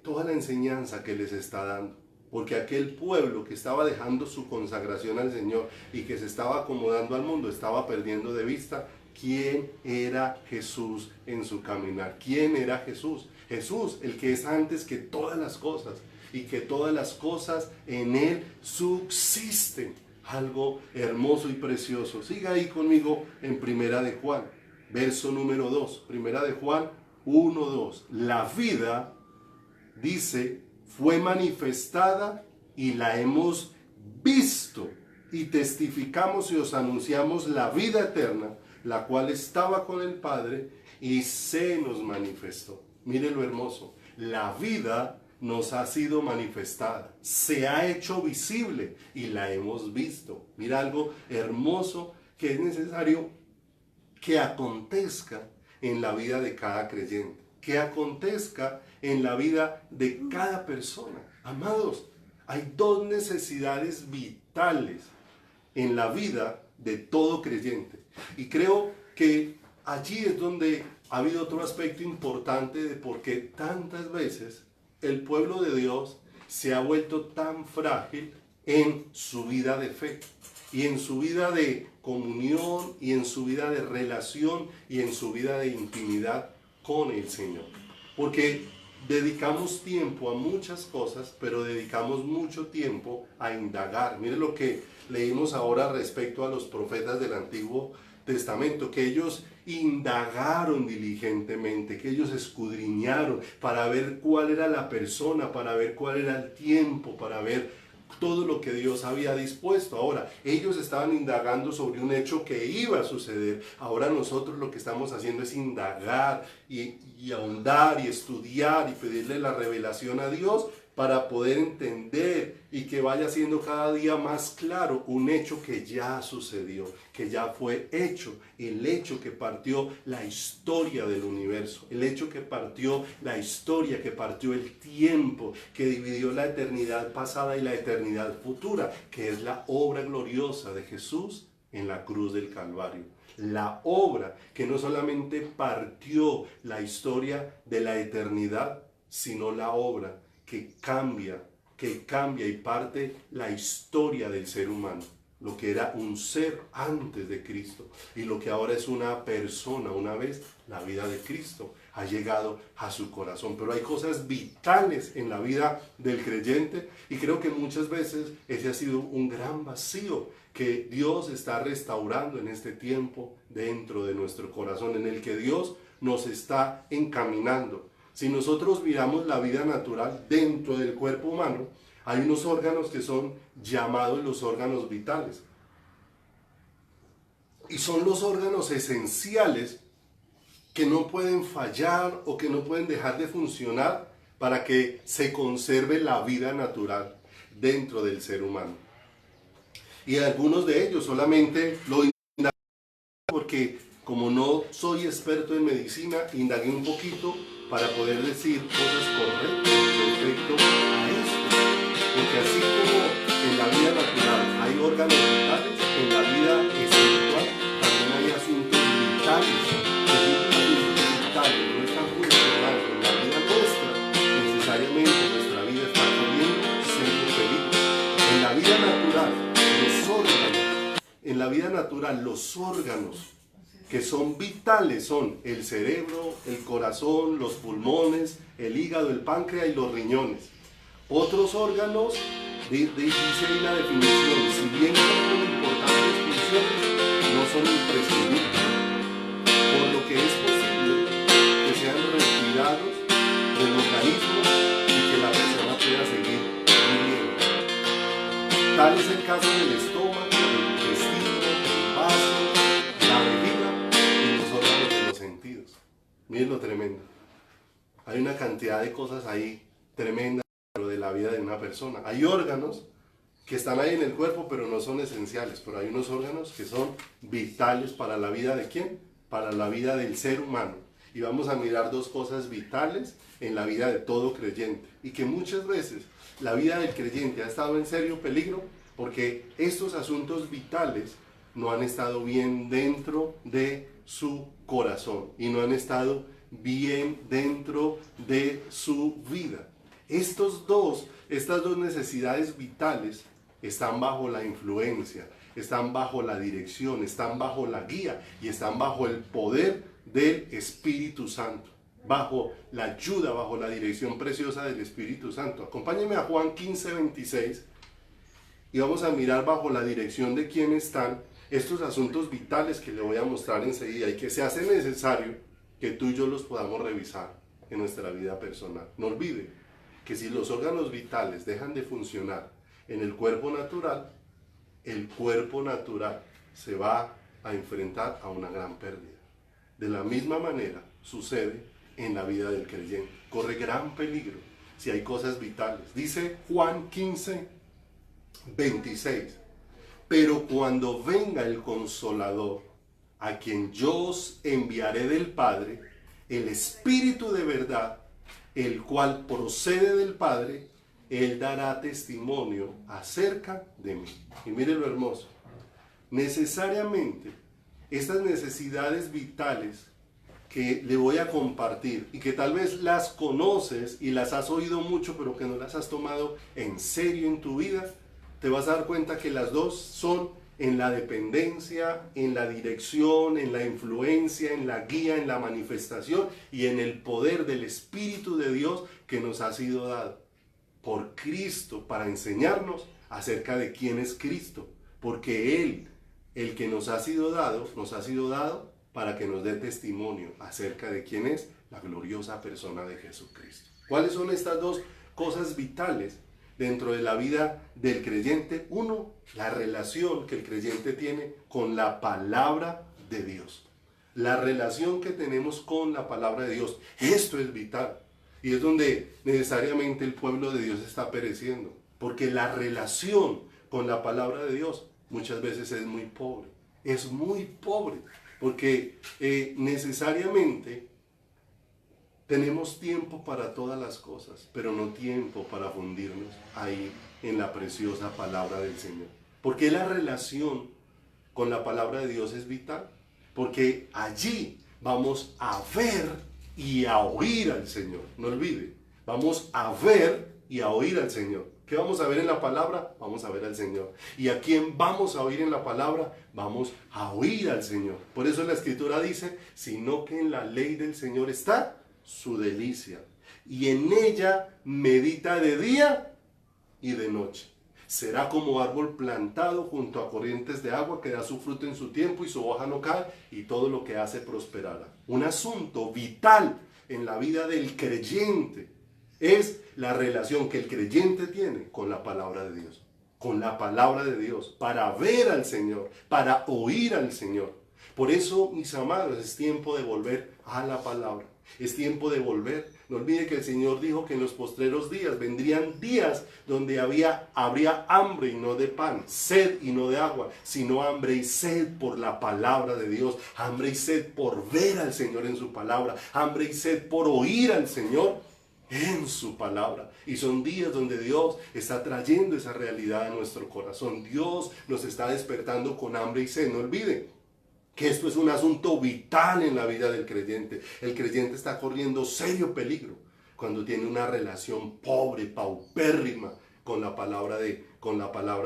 A: toda la enseñanza que les está dando. Porque aquel pueblo que estaba dejando su consagración al Señor y que se estaba acomodando al mundo, estaba perdiendo de vista quién era Jesús en su caminar. ¿Quién era Jesús? Jesús, el que es antes que todas las cosas y que todas las cosas en él subsisten. Algo hermoso y precioso. Siga ahí conmigo en Primera de Juan, verso número 2. Primera de Juan 1:2. La vida, dice, fue manifestada y la hemos visto y testificamos y os anunciamos la vida eterna, la cual estaba con el Padre y se nos manifestó. Mire lo hermoso. La vida nos ha sido manifestada, se ha hecho visible y la hemos visto. Mira algo hermoso que es necesario que acontezca en la vida de cada creyente, que acontezca en la vida de cada persona. Amados, hay dos necesidades vitales en la vida de todo creyente. Y creo que allí es donde ha habido otro aspecto importante de por qué tantas veces el pueblo de Dios se ha vuelto tan frágil en su vida de fe y en su vida de comunión y en su vida de relación y en su vida de intimidad con el Señor. Porque dedicamos tiempo a muchas cosas, pero dedicamos mucho tiempo a indagar. Mire lo que leímos ahora respecto a los profetas del Antiguo Testamento, que ellos indagaron diligentemente, que ellos escudriñaron para ver cuál era la persona, para ver cuál era el tiempo, para ver todo lo que Dios había dispuesto. Ahora, ellos estaban indagando sobre un hecho que iba a suceder. Ahora nosotros lo que estamos haciendo es indagar y ahondar y estudiar y pedirle la revelación a Dios para poder entender y que vaya siendo cada día más claro un hecho que ya sucedió, que ya fue hecho, el hecho que partió la historia del universo, el hecho que partió la historia, que partió el tiempo, que dividió la eternidad pasada y la eternidad futura, que es la obra gloriosa de Jesús en la cruz del Calvario. La obra que no solamente partió la historia de la eternidad, sino la obra que cambia y parte la historia del ser humano. Lo que era un ser antes de Cristo y lo que ahora es una persona, una vez la vida de Cristo ha llegado a su corazón. Pero hay cosas vitales en la vida del creyente y creo que muchas veces ese ha sido un gran vacío que Dios está restaurando en este tiempo dentro de nuestro corazón, en el que Dios nos está encaminando. Si nosotros miramos la vida natural dentro del cuerpo humano, hay unos órganos que son llamados los órganos vitales. Y son los órganos esenciales que no pueden fallar o que no pueden dejar de funcionar para que se conserve la vida natural dentro del ser humano. Y algunos de ellos solamente lo indagué porque como no soy experto en medicina, indagué un poquito para poder decir cosas correctas respecto a esto. Porque así como en la vida natural hay órganos vitales, en la vida espiritual también hay asuntos vitales. No están funcionando en la vida nuestra, necesariamente nuestra vida está corriendo siendo feliz. En la vida natural, los órganos que son vitales son el cerebro, el corazón, los pulmones, el hígado, el páncreas y los riñones. Otros órganos, dice ahí la definición, si bien cumplen importantes funciones, no son imprescindibles, por lo que es posible que sean retirados del organismo y que la persona pueda seguir viviendo. Tal es el caso del estómago, del intestino, del vaso, la vejiga y los órganos de los sentidos. Miren lo tremendo. Hay una cantidad de cosas ahí tremendas de la vida de una persona. Hay órganos que están ahí en el cuerpo pero no son esenciales, pero hay unos órganos que son vitales para la vida de ¿quién? Para la vida del ser humano. Y vamos a mirar dos cosas vitales en la vida de todo creyente y que muchas veces la vida del creyente ha estado en serio peligro porque estos asuntos vitales no han estado bien dentro de su corazón y no han estado bien dentro de su vida. Estas dos necesidades vitales están bajo la influencia, están bajo la dirección, están bajo la guía y están bajo el poder del Espíritu Santo, bajo la ayuda, bajo la dirección preciosa del Espíritu Santo. Acompáñenme a Juan 15:26 y vamos a mirar bajo la dirección de quién están estos asuntos vitales que le voy a mostrar enseguida y que se hace necesario que tú y yo los podamos revisar en nuestra vida personal. No olvide que si los órganos vitales dejan de funcionar en el cuerpo natural se va a enfrentar a una gran pérdida. De la misma manera sucede en la vida del creyente. Corre gran peligro si hay cosas vitales. Dice Juan 15:26. Pero cuando venga el Consolador, a quien yo os enviaré del Padre, el Espíritu de verdad, el cual procede del Padre, Él dará testimonio acerca de mí. Y mire lo hermoso. Necesariamente, estas necesidades vitales que le voy a compartir y que tal vez las conoces y las has oído mucho, pero que no las has tomado en serio en tu vida, te vas a dar cuenta que las dos son en la dependencia, en la dirección, en la influencia, en la guía, en la manifestación y en el poder del Espíritu de Dios que nos ha sido dado por Cristo para enseñarnos acerca de quién es Cristo, porque Él, el que nos ha sido dado para que nos dé testimonio acerca de quién es la gloriosa persona de Jesucristo. ¿Cuáles son estas dos cosas vitales dentro de la vida del creyente? Uno, la relación que el creyente tiene con la palabra de Dios. La relación que tenemos con la palabra de Dios. Esto es vital. Y es donde necesariamente el pueblo de Dios está pereciendo. Porque la relación con la palabra de Dios muchas veces es muy pobre. Es muy pobre. Porque necesariamente tenemos tiempo para todas las cosas, pero no tiempo para fundirnos ahí en la preciosa palabra del Señor. Porque la relación con la palabra de Dios es vital. Porque allí vamos a ver y a oír al Señor. No olvide, vamos a ver y a oír al Señor. ¿Qué vamos a ver en la palabra? Vamos a ver al Señor. ¿Y a quién vamos a oír en la palabra? Vamos a oír al Señor. Por eso la Escritura dice, sino que en la ley del Señor está su delicia, y en ella medita de día y de noche. Será como árbol plantado junto a corrientes de agua que da su fruto en su tiempo y su hoja no cae, y todo lo que hace prosperará. Un asunto vital en la vida del creyente es la relación que el creyente tiene con la palabra de Dios. Con la palabra de Dios, para ver al Señor, para oír al Señor. Por eso, mis amados, es tiempo de volver a la palabra. Es tiempo de volver. No olvide que el Señor dijo que en los postreros días vendrían días donde habría hambre y no de pan, sed y no de agua, sino hambre y sed por la palabra de Dios, hambre y sed por ver al Señor en su palabra, hambre y sed por oír al Señor en su palabra. Y son días donde Dios está trayendo esa realidad a nuestro corazón. Dios nos está despertando con hambre y sed. No olvide que esto es un asunto vital en la vida del creyente. El creyente está corriendo serio peligro cuando tiene una relación pobre, paupérrima con la palabra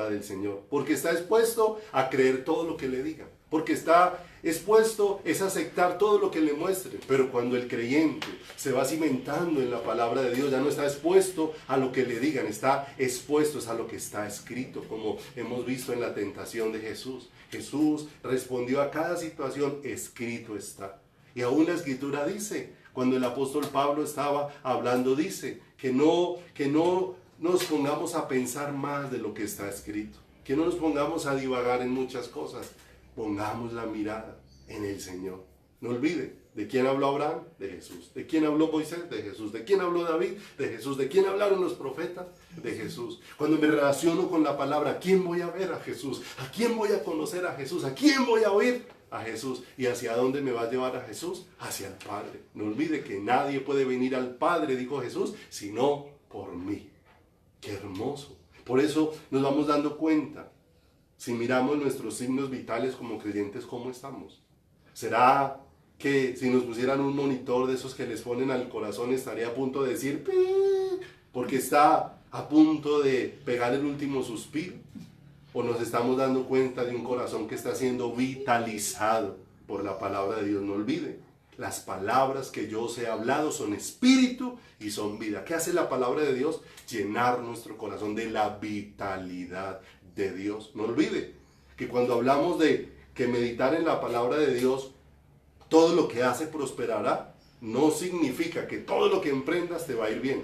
A: del Señor. Porque está expuesto a creer todo lo que le digan. Porque está expuesto a aceptar todo lo que le muestre. Pero cuando el creyente se va cimentando en la palabra de Dios, ya no está expuesto a lo que le digan, está expuesto a lo que está escrito, como hemos visto en la tentación de Jesús. Jesús respondió a cada situación, escrito está. Y aún la Escritura dice, cuando el apóstol Pablo estaba hablando, dice que no nos pongamos a pensar más de lo que está escrito, que no nos pongamos a divagar en muchas cosas. Pongamos la mirada en el Señor. No olvide, ¿de quién habló Abraham? De Jesús. ¿De quién habló Moisés? De Jesús. ¿De quién habló David? De Jesús. ¿De quién hablaron los profetas? De Jesús. Cuando me relaciono con la palabra, ¿a quién voy a ver? A Jesús. ¿A quién voy a conocer? A Jesús. ¿A quién voy a oír? A Jesús. ¿Y hacia dónde me va a llevar a Jesús? Hacia el Padre. No olvide que nadie puede venir al Padre, dijo Jesús, sino por mí. ¡Qué hermoso! Por eso nos vamos dando cuenta. Si miramos nuestros signos vitales como creyentes, ¿cómo estamos? ¿Será que si nos pusieran un monitor de esos que les ponen al corazón, estaría a punto de decir ¡pi! Porque está a punto de pegar el último suspiro? ¿O nos estamos dando cuenta de un corazón que está siendo vitalizado por la palabra de Dios? No olvide, las palabras que yo os he hablado son espíritu y son vida. ¿Qué hace la palabra de Dios? Llenar nuestro corazón de la vitalidad de Dios. No olvide que cuando hablamos de que meditar en la palabra de Dios, todo lo que hace prosperará, no significa que todo lo que emprendas te va a ir bien.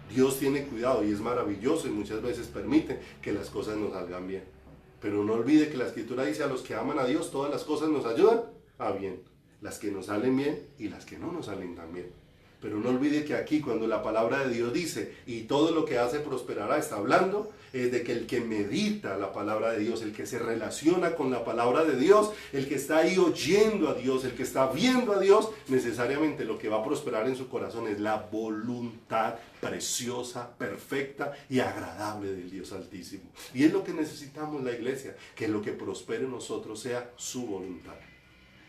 A: Dios tiene cuidado y es maravilloso y muchas veces permite que las cosas nos salgan bien. Pero no olvide que la Escritura dice, a los que aman a Dios todas las cosas nos ayudan a bien. Las que nos salen bien y las que no nos salen tan bien. Pero no olvide que aquí cuando la palabra de Dios dice, y todo lo que hace prosperará, está hablando de que el que medita la palabra de Dios, el que se relaciona con la palabra de Dios, el que está ahí oyendo a Dios, el que está viendo a Dios, necesariamente lo que va a prosperar en su corazón es la voluntad preciosa, perfecta y agradable del Dios Altísimo. Y es lo que necesitamos la iglesia, que lo que prospere en nosotros sea su voluntad.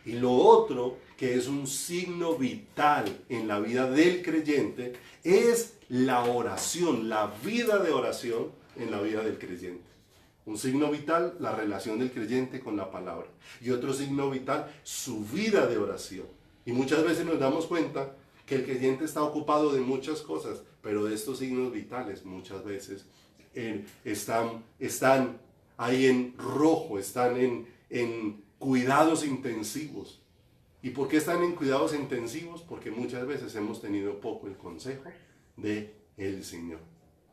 A: Y lo otro, que es un signo vital en la vida del creyente, es la oración, la vida de oración en la vida del creyente. Un signo vital, la relación del creyente con la palabra. Y otro signo vital, su vida de oración. Y muchas veces nos damos cuenta que el creyente está ocupado de muchas cosas, pero de estos signos vitales muchas veces están ahí en rojo, están en cuidados intensivos. ¿Y por qué están en cuidados intensivos? Porque muchas veces hemos tenido poco el consejo del Señor,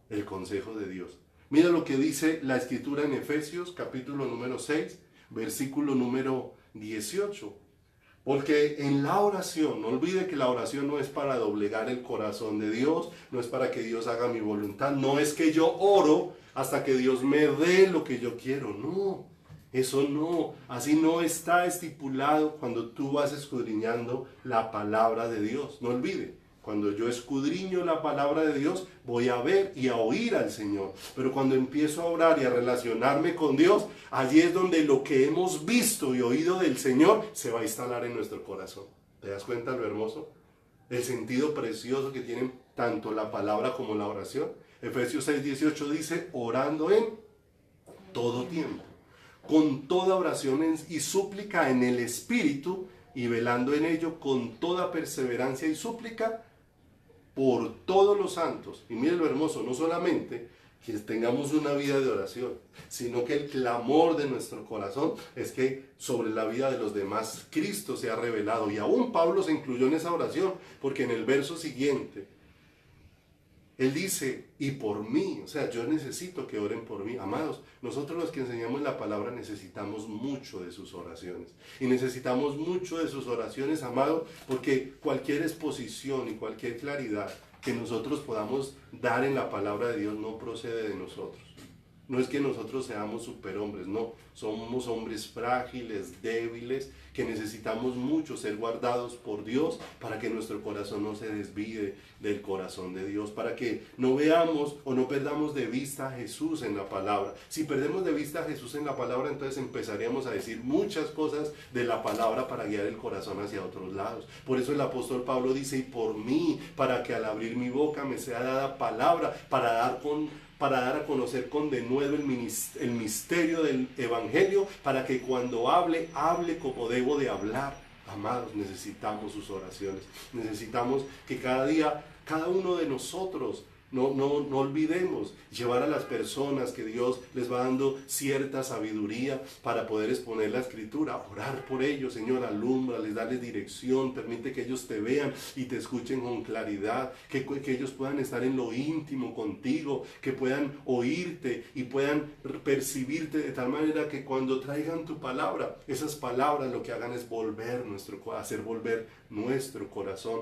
A: el consejo de Dios. Mira lo que dice la Escritura en Efesios, capítulo número 6, versículo número 18. Porque en la oración, no olvide que la oración no es para doblegar el corazón de Dios, no es para que Dios haga mi voluntad, no es que yo oro hasta que Dios me dé lo que yo quiero, no, eso no, así no está estipulado cuando tú vas escudriñando la palabra de Dios, no olvide. Cuando yo escudriño la palabra de Dios, voy a ver y a oír al Señor. Pero cuando empiezo a orar y a relacionarme con Dios, allí es donde lo que hemos visto y oído del Señor se va a instalar en nuestro corazón. ¿Te das cuenta lo hermoso? El sentido precioso que tienen tanto la palabra como la oración. Efesios 6:18 dice, orando en todo tiempo, con toda oración y súplica en el Espíritu, y velando en ello con toda perseverancia y súplica por todos los santos. Y mire lo hermoso, no solamente que tengamos una vida de oración, sino que el clamor de nuestro corazón es que sobre la vida de los demás Cristo sea revelado. Y aún Pablo se incluyó en esa oración, porque en el verso siguiente él dice, y por mí, o sea, yo necesito que oren por mí. Amados, nosotros los que enseñamos la palabra necesitamos mucho de sus oraciones. Y necesitamos mucho de sus oraciones, amados, porque cualquier exposición y cualquier claridad que nosotros podamos dar en la palabra de Dios no procede de nosotros. No es que nosotros seamos superhombres, no. Somos hombres frágiles, débiles, que necesitamos mucho ser guardados por Dios para que nuestro corazón no se desvíe del corazón de Dios, para que no veamos o no perdamos de vista a Jesús en la palabra. Si perdemos de vista a Jesús en la palabra, entonces empezaríamos a decir muchas cosas de la palabra para guiar el corazón hacia otros lados. Por eso el apóstol Pablo dice, y por mí, para que al abrir mi boca me sea dada palabra, para dar a conocer con denuedo el misterio del Evangelio, para que cuando hable como debo de hablar. Amados, necesitamos sus oraciones. Necesitamos que cada día, cada uno de nosotros, no olvidemos llevar a las personas que Dios les va dando cierta sabiduría para poder exponer la Escritura, orar por ellos. Señor, alúmbrales, darles dirección, permite que ellos te vean y te escuchen con claridad, que ellos puedan estar en lo íntimo contigo, que puedan oírte y puedan percibirte de tal manera que cuando traigan tu palabra, esas palabras lo que hagan es hacer volver nuestro corazón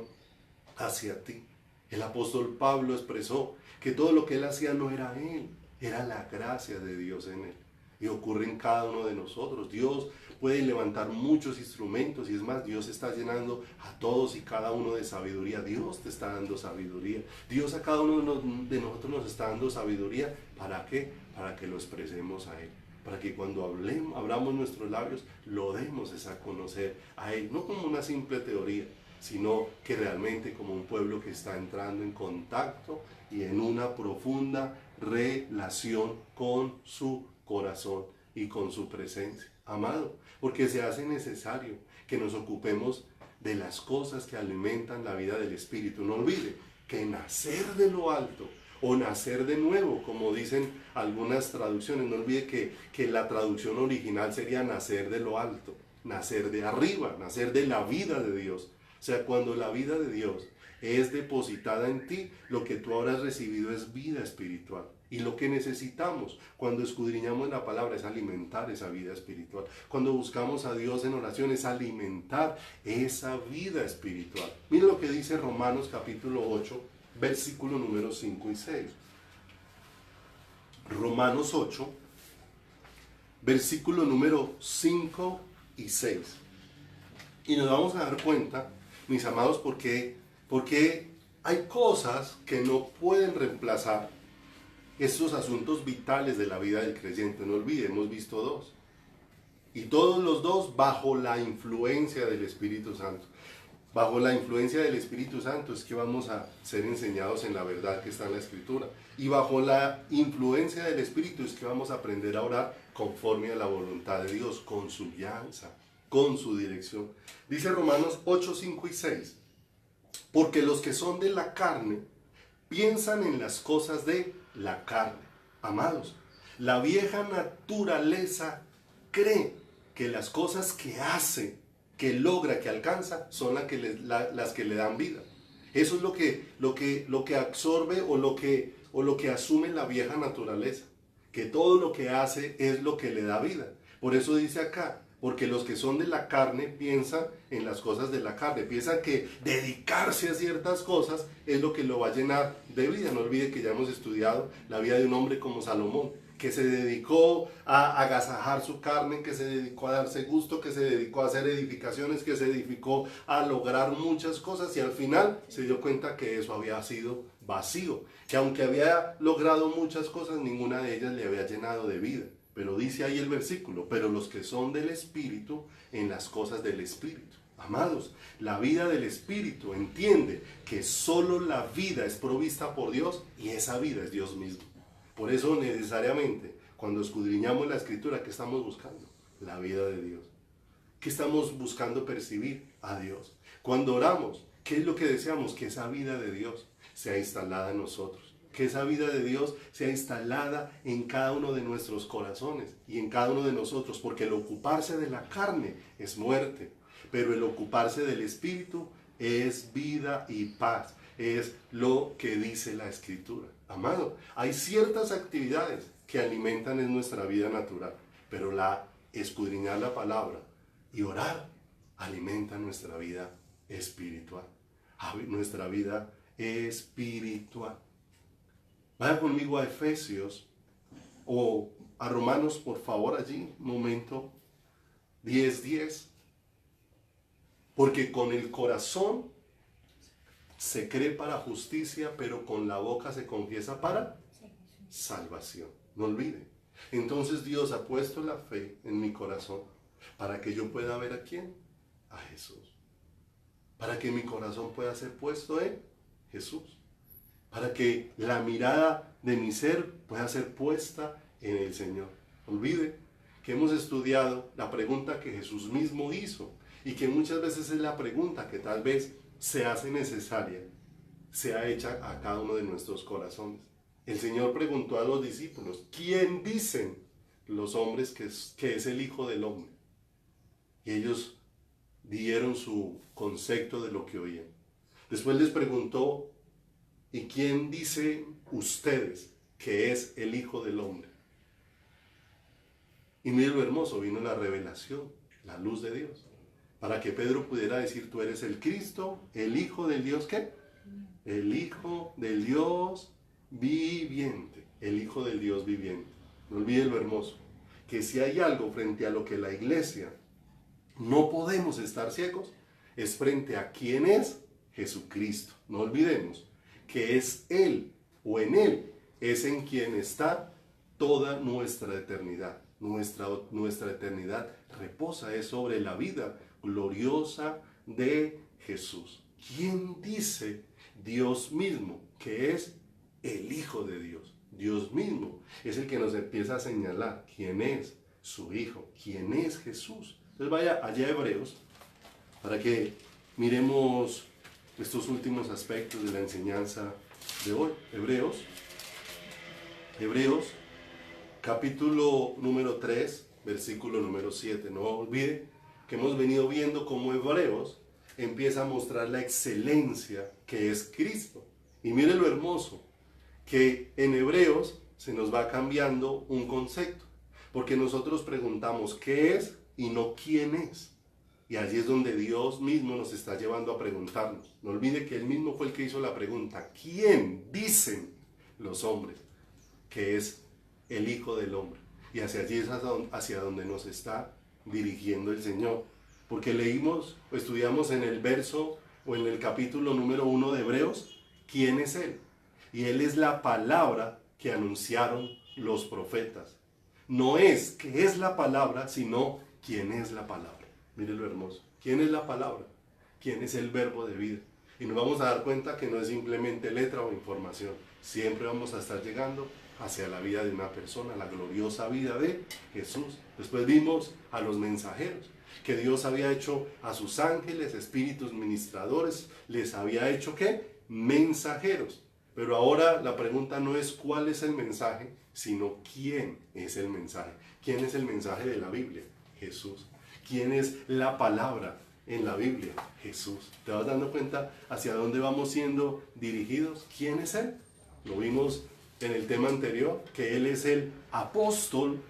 A: hacia ti. El apóstol Pablo expresó que todo lo que él hacía no era él, era la gracia de Dios en él. Y ocurre en cada uno de nosotros. Dios puede levantar muchos instrumentos y es más, Dios está llenando a todos y cada uno de sabiduría. Dios te está dando sabiduría. Dios a cada uno de nosotros nos está dando sabiduría. ¿Para qué? Para que lo expresemos a Él. Para que cuando abramos nuestros labios, lo demos a conocer a Él. No como una simple teoría, sino que realmente como un pueblo que está entrando en contacto y en una profunda relación con su corazón y con su presencia. Amado, porque se hace necesario que nos ocupemos de las cosas que alimentan la vida del Espíritu. No olvide que nacer de lo alto o nacer de nuevo, como dicen algunas traducciones, no olvide que la traducción original sería nacer de lo alto, nacer de arriba, nacer de la vida de Dios. O sea, cuando la vida de Dios es depositada en ti, lo que tú ahora has recibido es vida espiritual. Y lo que necesitamos cuando escudriñamos la palabra es alimentar esa vida espiritual. Cuando buscamos a Dios en oración es alimentar esa vida espiritual. Miren lo que dice Romanos capítulo 8, versículo número 5 y 6. Romanos 8, versículo número 5 y 6. Y nos vamos a dar cuenta, mis amados, porque hay cosas que no pueden reemplazar estos asuntos vitales de la vida del creyente. No olviden, hemos visto dos. Y todos los dos bajo la influencia del Espíritu Santo. Bajo la influencia del Espíritu Santo es que vamos a ser enseñados en la verdad que está en la Escritura. Y bajo la influencia del Espíritu es que vamos a aprender a orar conforme a la voluntad de Dios, con su guianza, con su dirección. Dice Romanos 8, 5 y 6. Porque los que son de la carne piensan en las cosas de la carne. Amados, la vieja naturaleza cree que las cosas que hace, que logra, que alcanza, son las que le dan vida. Eso es lo que absorbe o lo que asume la vieja naturaleza. Que todo lo que hace es lo que le da vida. Por eso dice acá, Porque los que son de la carne piensan en las cosas de la carne, piensan que dedicarse a ciertas cosas es lo que lo va a llenar de vida. No olvide que ya hemos estudiado la vida de un hombre como Salomón, que se dedicó a agasajar su carne, que se dedicó a darse gusto, que se dedicó a hacer edificaciones, que se dedicó a lograr muchas cosas y al final se dio cuenta que eso había sido vacío, que aunque había logrado muchas cosas, ninguna de ellas le había llenado de vida. Pero dice ahí el versículo, pero los que son del Espíritu, en las cosas del Espíritu. Amados, la vida del Espíritu entiende que solo la vida es provista por Dios y esa vida es Dios mismo. Por eso necesariamente, cuando escudriñamos la Escritura, ¿qué estamos buscando? La vida de Dios. ¿Qué estamos buscando percibir? A Dios. Cuando oramos, ¿qué es lo que deseamos? Que esa vida de Dios sea instalada en nosotros. Que esa vida de Dios sea instalada en cada uno de nuestros corazones y en cada uno de nosotros, porque el ocuparse de la carne es muerte, pero el ocuparse del Espíritu es vida y paz, es lo que dice la Escritura. Amado, hay ciertas actividades que alimentan en nuestra vida natural, pero escudriñar la palabra y orar alimenta nuestra vida espiritual, nuestra vida espiritual. Vaya conmigo a Efesios o a Romanos, por favor, allí, momento, 10:10. Porque con el corazón se cree para justicia, pero con la boca se confiesa para salvación. No olvide. Entonces Dios ha puesto la fe en mi corazón para que yo pueda ver a quién, a Jesús. Para que mi corazón pueda ser puesto en Jesús. Para que la mirada de mi ser pueda ser puesta en el Señor. Olvide que hemos estudiado la pregunta que Jesús mismo hizo y que muchas veces es la pregunta que tal vez se hace necesaria, sea hecha a cada uno de nuestros corazones. El Señor preguntó a los discípulos, ¿quién dicen los hombres que es el Hijo del Hombre? Y ellos dieron su concepto de lo que oían. Después les preguntó, ¿y quién dice ustedes que es el Hijo del Hombre? Y mire lo hermoso, vino la revelación, la luz de Dios, para que Pedro pudiera decir, tú eres el Cristo, el Hijo del Dios, ¿qué? El Hijo del Dios viviente, el Hijo del Dios viviente. No olvide lo hermoso, que si hay algo frente a lo que la iglesia no podemos estar ciegos, es frente a quién es Jesucristo. No olvidemos que es Él o en Él es en quien está toda nuestra eternidad. Nuestra eternidad reposa es sobre la vida gloriosa de Jesús. ¿Quién dice? Dios mismo, que es el Hijo de Dios. Dios mismo es el que nos empieza a señalar quién es su Hijo, quién es Jesús. Entonces vaya allá a Hebreos para que miremos estos últimos aspectos de la enseñanza de hoy. Hebreos, capítulo número 3, versículo número 7. No olvide que hemos venido viendo cómo Hebreos empieza a mostrar la excelencia que es Cristo. Y mire lo hermoso, que en Hebreos se nos va cambiando un concepto, porque nosotros preguntamos qué es y no quién es. Y allí es donde Dios mismo nos está llevando a preguntarnos. No olvide que Él mismo fue el que hizo la pregunta. ¿Quién dicen los hombres que es el Hijo del Hombre? Y hacia allí es hacia donde nos está dirigiendo el Señor. Porque estudiamos en el verso o en el capítulo número 1 de Hebreos, ¿quién es Él? Y Él es la palabra que anunciaron los profetas. No es qué es la palabra, sino quién es la palabra. Mire lo hermoso. ¿Quién es la palabra? ¿Quién es el verbo de vida? Y nos vamos a dar cuenta que no es simplemente letra o información. Siempre vamos a estar llegando hacia la vida de una persona, la gloriosa vida de Jesús. Después vimos a los mensajeros, que Dios había hecho a sus ángeles, espíritus ministradores, les había hecho ¿qué? Mensajeros. Pero ahora la pregunta no es cuál es el mensaje, sino quién es el mensaje. ¿Quién es el mensaje de la Biblia? Jesús. ¿Quién es la palabra en la Biblia? Jesús. ¿Te vas dando cuenta hacia dónde vamos siendo dirigidos? ¿Quién es Él? Lo vimos en el tema anterior, que Él es el apóstol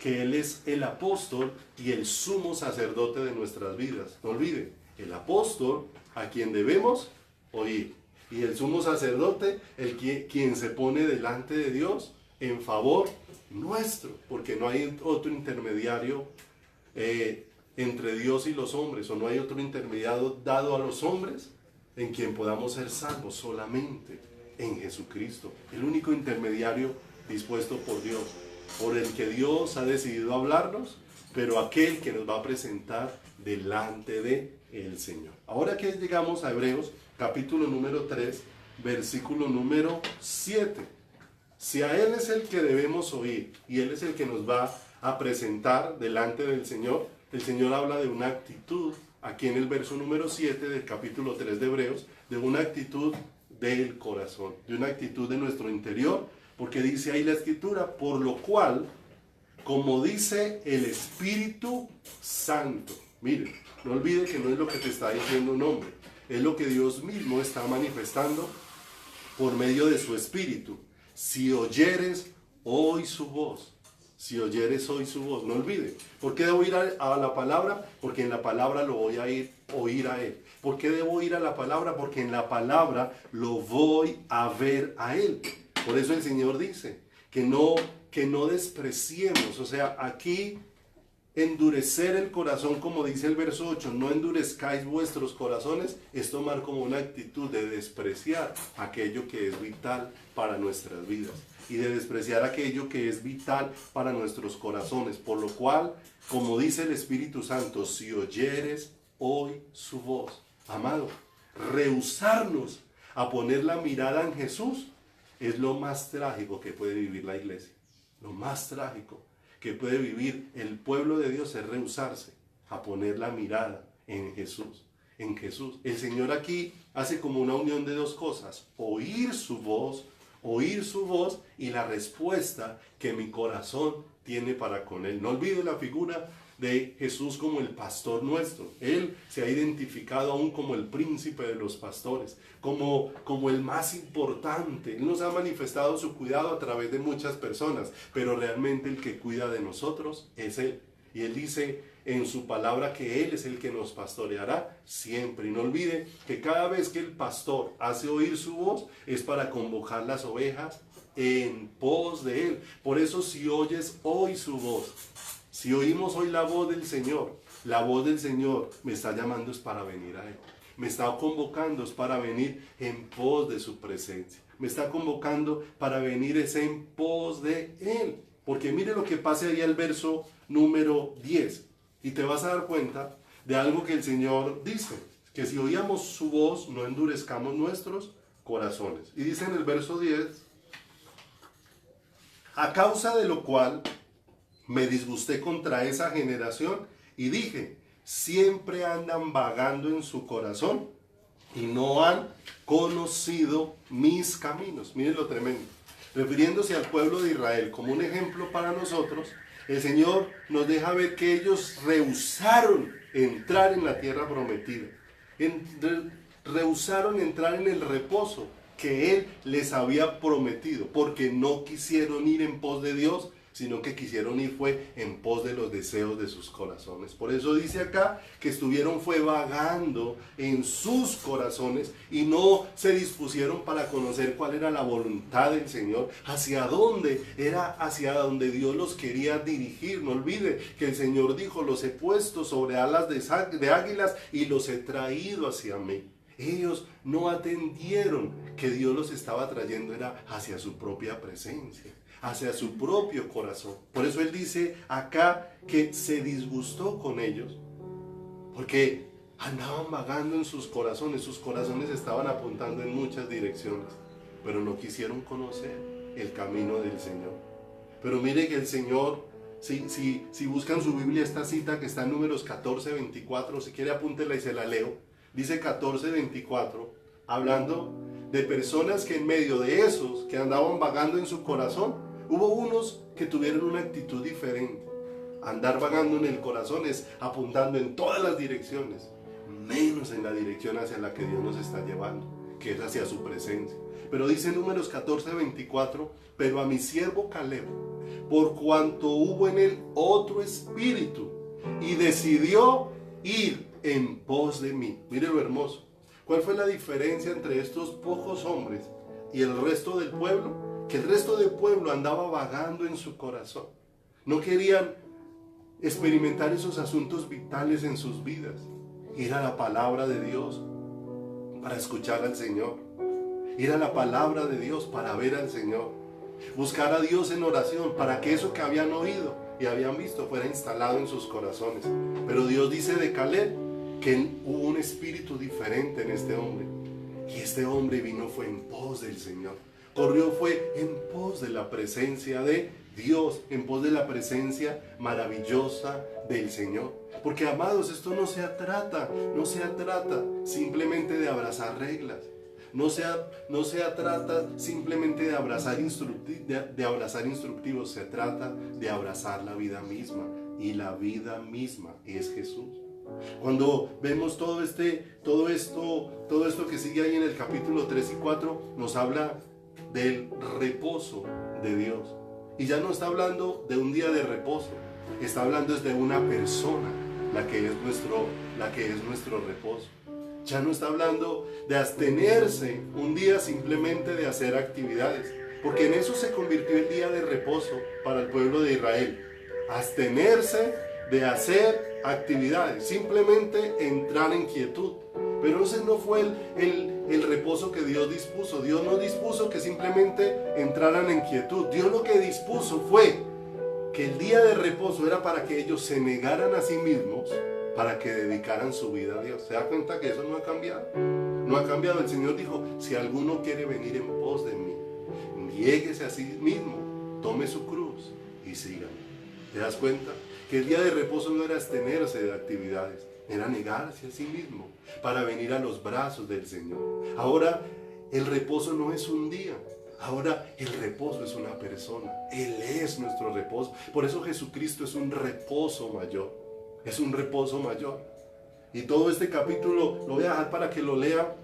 A: que Él es el apóstol y el sumo sacerdote de nuestras vidas. No olvide, el apóstol a quien debemos oír, y el sumo sacerdote, quien se pone delante de Dios en favor nuestro, porque no hay otro intermediario entre Dios y los hombres, o no hay otro intermediario dado a los hombres en quien podamos ser salvos, solamente en Jesucristo, el único intermediario dispuesto por Dios, por el que Dios ha decidido hablarnos, pero aquel que nos va a presentar delante de el Señor. Ahora que llegamos a Hebreos, capítulo número 3, versículo número 7. Si a Él es el que debemos oír y Él es el que nos va a presentar delante del Señor, el Señor habla de una actitud, aquí en el verso número 7 del capítulo 3 de Hebreos, de una actitud del corazón, de una actitud de nuestro interior, porque dice ahí la Escritura, por lo cual, como dice el Espíritu Santo. Mire, no olvide que no es lo que te está diciendo un hombre, es lo que Dios mismo está manifestando por medio de su Espíritu. Si oyeres hoy su voz, si oyeres hoy su voz, no olvide. ¿Por qué debo ir a la palabra? Porque en la palabra lo voy a oír a Él. ¿Por qué debo ir a la palabra? Porque en la palabra lo voy a ver a Él. Por eso el Señor dice que no despreciemos, o sea, aquí endurecer el corazón, como dice el verso 8, no endurezcáis vuestros corazones, es tomar como una actitud de despreciar aquello que es vital para nuestras vidas y de despreciar aquello que es vital para nuestros corazones, por lo cual, como dice el Espíritu Santo, si oyeres hoy su voz, amado, rehusarnos a poner la mirada en Jesús es lo más trágico que puede vivir la iglesia, lo más trágico que puede vivir el pueblo de Dios es rehusarse a poner la mirada en Jesús. En Jesús. El Señor aquí hace como una unión de dos cosas: oír su voz y la respuesta que mi corazón tiene para con Él. No olvide la figura de Jesús como el pastor nuestro. Él se ha identificado aún como el príncipe de los pastores, como el más importante. Él nos ha manifestado su cuidado a través de muchas personas, pero realmente el que cuida de nosotros es Él. Y Él dice en su palabra que Él es el que nos pastoreará siempre. Y no olvide que cada vez que el pastor hace oír su voz es para convocar las ovejas en pos de Él. Por eso, si oyes hoy su voz, si oímos hoy la voz del Señor me está llamando es para venir a Él. Me está convocando es para venir en pos de su presencia. Me está convocando para venir es en pos de Él. Porque mire lo que pasa ahí al verso número 10. Y te vas a dar cuenta de algo que el Señor dice. Que si oíamos su voz, no endurezcamos nuestros corazones. Y dice en el verso 10, a causa de lo cual me disgusté contra esa generación y dije, siempre andan vagando en su corazón y no han conocido mis caminos. Miren lo tremendo. Refiriéndose al pueblo de Israel como un ejemplo para nosotros, el Señor nos deja ver que ellos rehusaron entrar en la tierra prometida. Rehusaron entrar en el reposo que Él les había prometido, porque no quisieron ir en pos de Dios, sino que quisieron ir fue en pos de los deseos de sus corazones. Por eso dice acá que estuvieron fue vagando en sus corazones y no se dispusieron para conocer cuál era la voluntad del Señor, hacia dónde Dios los quería dirigir. No olvide que el Señor dijo, los he puesto sobre alas de águilas y los he traído hacia mí. Ellos no atendieron que Dios los estaba trayendo era hacia su propia presencia, hacia su propio corazón. Por eso Él dice acá que se disgustó con ellos, porque andaban vagando en sus corazones estaban apuntando en muchas direcciones, pero no quisieron conocer el camino del Señor. Pero mire que el Señor, si buscan su Biblia, esta cita que está en Números 14, 24, si quiere apúntela y se la leo. Dice 14, 24, hablando de personas que en medio de esos que andaban vagando en su corazón, hubo unos que tuvieron una actitud diferente. Andar vagando en el corazón es apuntando en todas las direcciones, menos en la dirección hacia la que Dios nos está llevando, que es hacia su presencia. Pero dice Números 14, 24, pero a mi siervo Caleb, por cuanto hubo en él otro espíritu y decidió ir en pos de mí. Mire lo hermoso. ¿Cuál fue la diferencia entre estos pocos hombres y el resto del pueblo? Que el resto del pueblo andaba vagando en su corazón. No querían experimentar esos asuntos vitales en sus vidas. Ir a la palabra de Dios para escuchar al Señor. Ir a la palabra de Dios para ver al Señor. Buscar a Dios en oración para que eso que habían oído y habían visto fuera instalado en sus corazones. Pero Dios dice de Caleb que hubo un espíritu diferente en este hombre. Y este hombre vino fue en pos del Señor. Corrió fue en pos de la presencia de Dios, en pos de la presencia maravillosa del Señor. Porque amados, esto no se trata simplemente de abrazar reglas. No se trata simplemente de abrazar instructivos, se trata de abrazar la vida misma. Y la vida misma es Jesús. Cuando vemos todo esto que sigue ahí en el capítulo 3 y 4, nos habla del reposo de Dios. Y ya no está hablando de un día de reposo, está hablando de una persona, la que es nuestro reposo. Ya no está hablando de abstenerse un día simplemente de hacer actividades, porque en eso se convirtió el día de reposo para el pueblo de Israel. Abstenerse de hacer actividades, simplemente entrar en quietud. Pero ese no fue el reposo que Dios dispuso. Dios no dispuso que simplemente entraran en quietud. Dios lo que dispuso fue que el día de reposo era para que ellos se negaran a sí mismos, para que dedicaran su vida a Dios. ¿Se da cuenta que eso no ha cambiado? No ha cambiado. El Señor dijo, si alguno quiere venir en pos de mí, niéguese a sí mismo, tome su cruz y sígame. ¿Te das cuenta? Que el día de reposo no era abstenerse de actividades, era negarse a sí mismo para venir a los brazos del Señor. Ahora el reposo no es un día, ahora el reposo es una persona. Él es nuestro reposo. Por eso Jesucristo es un reposo mayor, es un reposo mayor. Y todo este capítulo lo voy a dejar para que lo lea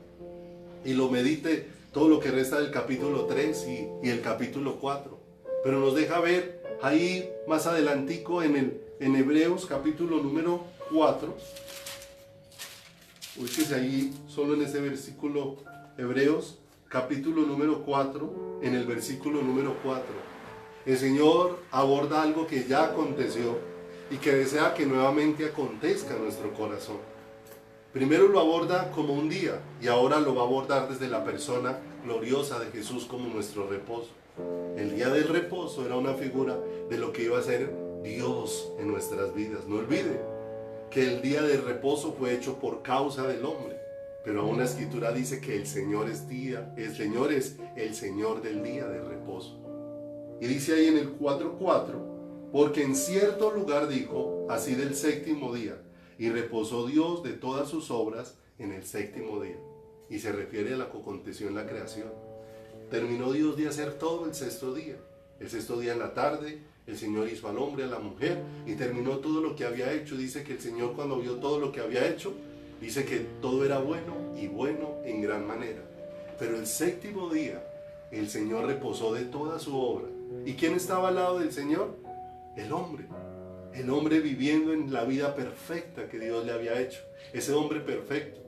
A: y lo medite, todo lo que resta del capítulo 3 y el capítulo 4. Pero nos deja ver ahí más adelantico en Hebreos capítulo número 4. Ubíquese ahí solo en ese versículo, Hebreos capítulo número 4, en el versículo número 4. El Señor aborda algo que ya aconteció y que desea que nuevamente acontezca en nuestro corazón. Primero lo aborda como un día y ahora lo va a abordar desde la persona gloriosa de Jesús como nuestro reposo. El día del reposo era una figura de lo que iba a ser Dios en nuestras vidas. No olvide que el día del reposo fue hecho por causa del hombre, pero aún la Escritura dice que el Señor es el Señor del día del reposo. Y dice ahí en el 4:4, porque en cierto lugar dijo, así del séptimo día, y reposó Dios de todas sus obras en el séptimo día. Y se refiere a lo que aconteció en la creación. Terminó Dios de hacer todo el sexto día. El sexto día en la tarde, el Señor hizo al hombre, a la mujer, y terminó todo lo que había hecho. Dice que el Señor, cuando vio todo lo que había hecho, dice que todo era bueno y bueno en gran manera. Pero el séptimo día, el Señor reposó de toda su obra. ¿Y quién estaba al lado del Señor? El hombre. El hombre viviendo en la vida perfecta que Dios le había hecho. Ese hombre perfecto,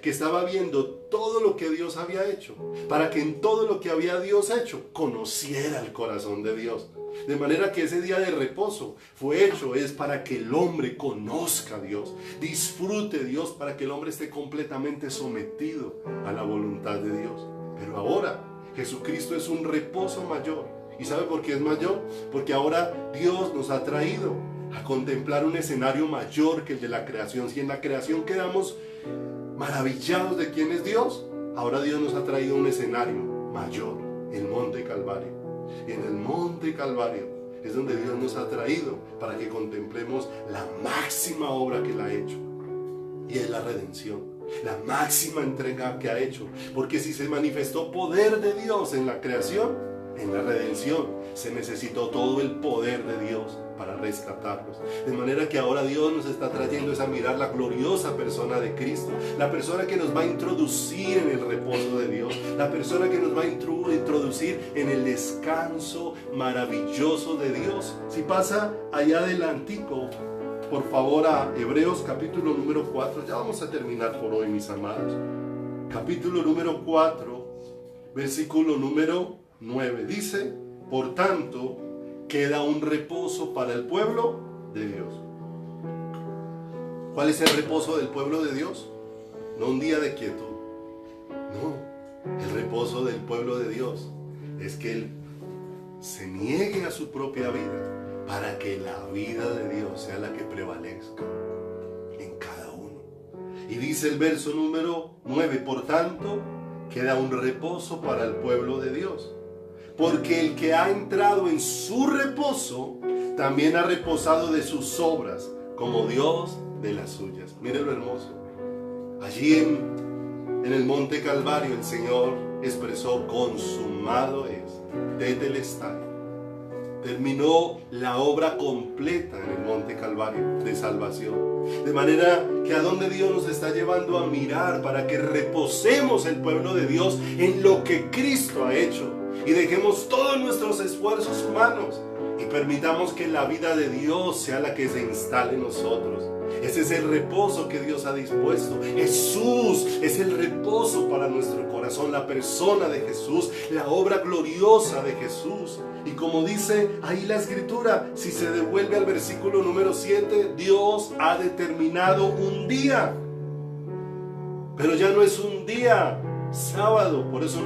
A: que estaba viendo todo lo que Dios había hecho, para que en todo lo que había Dios hecho, conociera el corazón de Dios. De manera que ese día de reposo fue hecho, es para que el hombre conozca a Dios, disfrute a Dios, para que el hombre esté completamente sometido a la voluntad de Dios. Pero ahora, Jesucristo es un reposo mayor. ¿Y sabe por qué es mayor? Porque ahora Dios nos ha traído a contemplar un escenario mayor que el de la creación. Si en la creación quedamos maravillados de quién es Dios, ahora Dios nos ha traído un escenario mayor, el Monte Calvario. Y en el Monte Calvario es donde Dios nos ha traído para que contemplemos la máxima obra que Él ha hecho, y es la redención, la máxima entrega que ha hecho. Porque si se manifestó poder de Dios en la creación, en la redención se necesitó todo el poder de Dios para rescatarnos. De manera que ahora Dios nos está trayendo es a mirar la gloriosa persona de Cristo, la persona que nos va a introducir en el reposo de Dios, la persona que nos va a introducir en el descanso maravilloso de Dios. Si pasa allá adelantico, por favor, a Hebreos capítulo número 4, ya vamos a terminar por hoy, mis amados. Capítulo número 4, versículo número 9, dice: por tanto, queda un reposo para el pueblo de Dios. ¿Cuál es el reposo del pueblo de Dios? No un día de quietud. No, el reposo del pueblo de Dios es que Él se niegue a su propia vida para que la vida de Dios sea la que prevalezca en cada uno. Y dice el verso número 9, por tanto, queda un reposo para el pueblo de Dios. Porque el que ha entrado en su reposo, también ha reposado de sus obras, como Dios de las suyas. Mire lo hermoso. Allí en el monte Calvario el Señor expresó: consumado es, tetelestai. Terminó la obra completa en el monte Calvario de salvación. De manera que a donde Dios nos está llevando a mirar para que reposemos el pueblo de Dios en lo que Cristo ha hecho. Y dejemos todos nuestros esfuerzos humanos y permitamos que la vida de Dios sea la que se instale en nosotros. Ese es el reposo que Dios ha dispuesto. Jesús es el reposo para nuestro corazón, la persona de Jesús, la obra gloriosa de Jesús. Y como dice ahí la Escritura, si se devuelve al versículo número 7, Dios ha determinado un día. Pero ya no es un día sábado, por eso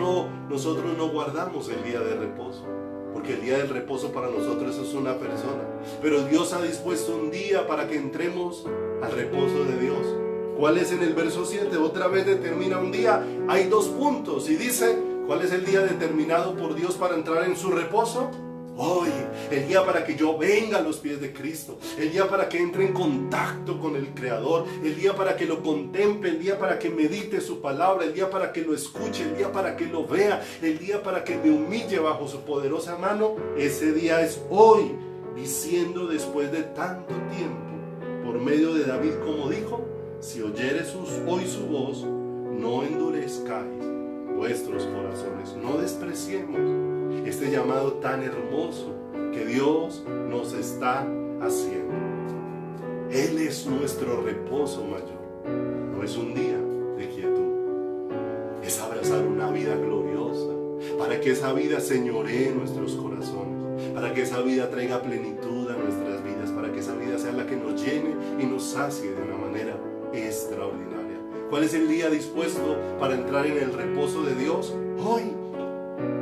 A: nosotros no guardamos el día de reposo, porque el día del reposo para nosotros es una persona, pero Dios ha dispuesto un día para que entremos al reposo de Dios. ¿Cuál es en el verso 7? Otra vez determina un día. Hay 2 puntos y dice: ¿cuál es el día determinado por Dios para entrar en su reposo? Hoy, el día para que yo venga a los pies de Cristo, el día para que entre en contacto con el Creador, el día para que lo contemple, el día para que medite su palabra, el día para que lo escuche, el día para que lo vea, el día para que me humille bajo su poderosa mano. Ese día es hoy, diciendo después de tanto tiempo, por medio de David, como dijo: si oyeres hoy su voz, no endurezcáis vuestros corazones. No despreciemos este llamado tan hermoso que Dios nos está haciendo. Él es nuestro reposo mayor. No es un día de quietud, es abrazar una vida gloriosa, para que esa vida señoree nuestros corazones, para que esa vida traiga plenitud a nuestras vidas, para que esa vida sea la que nos llene y nos sacie de una manera extraordinaria. ¿Cuál es el día dispuesto para entrar en el reposo de Dios? Hoy.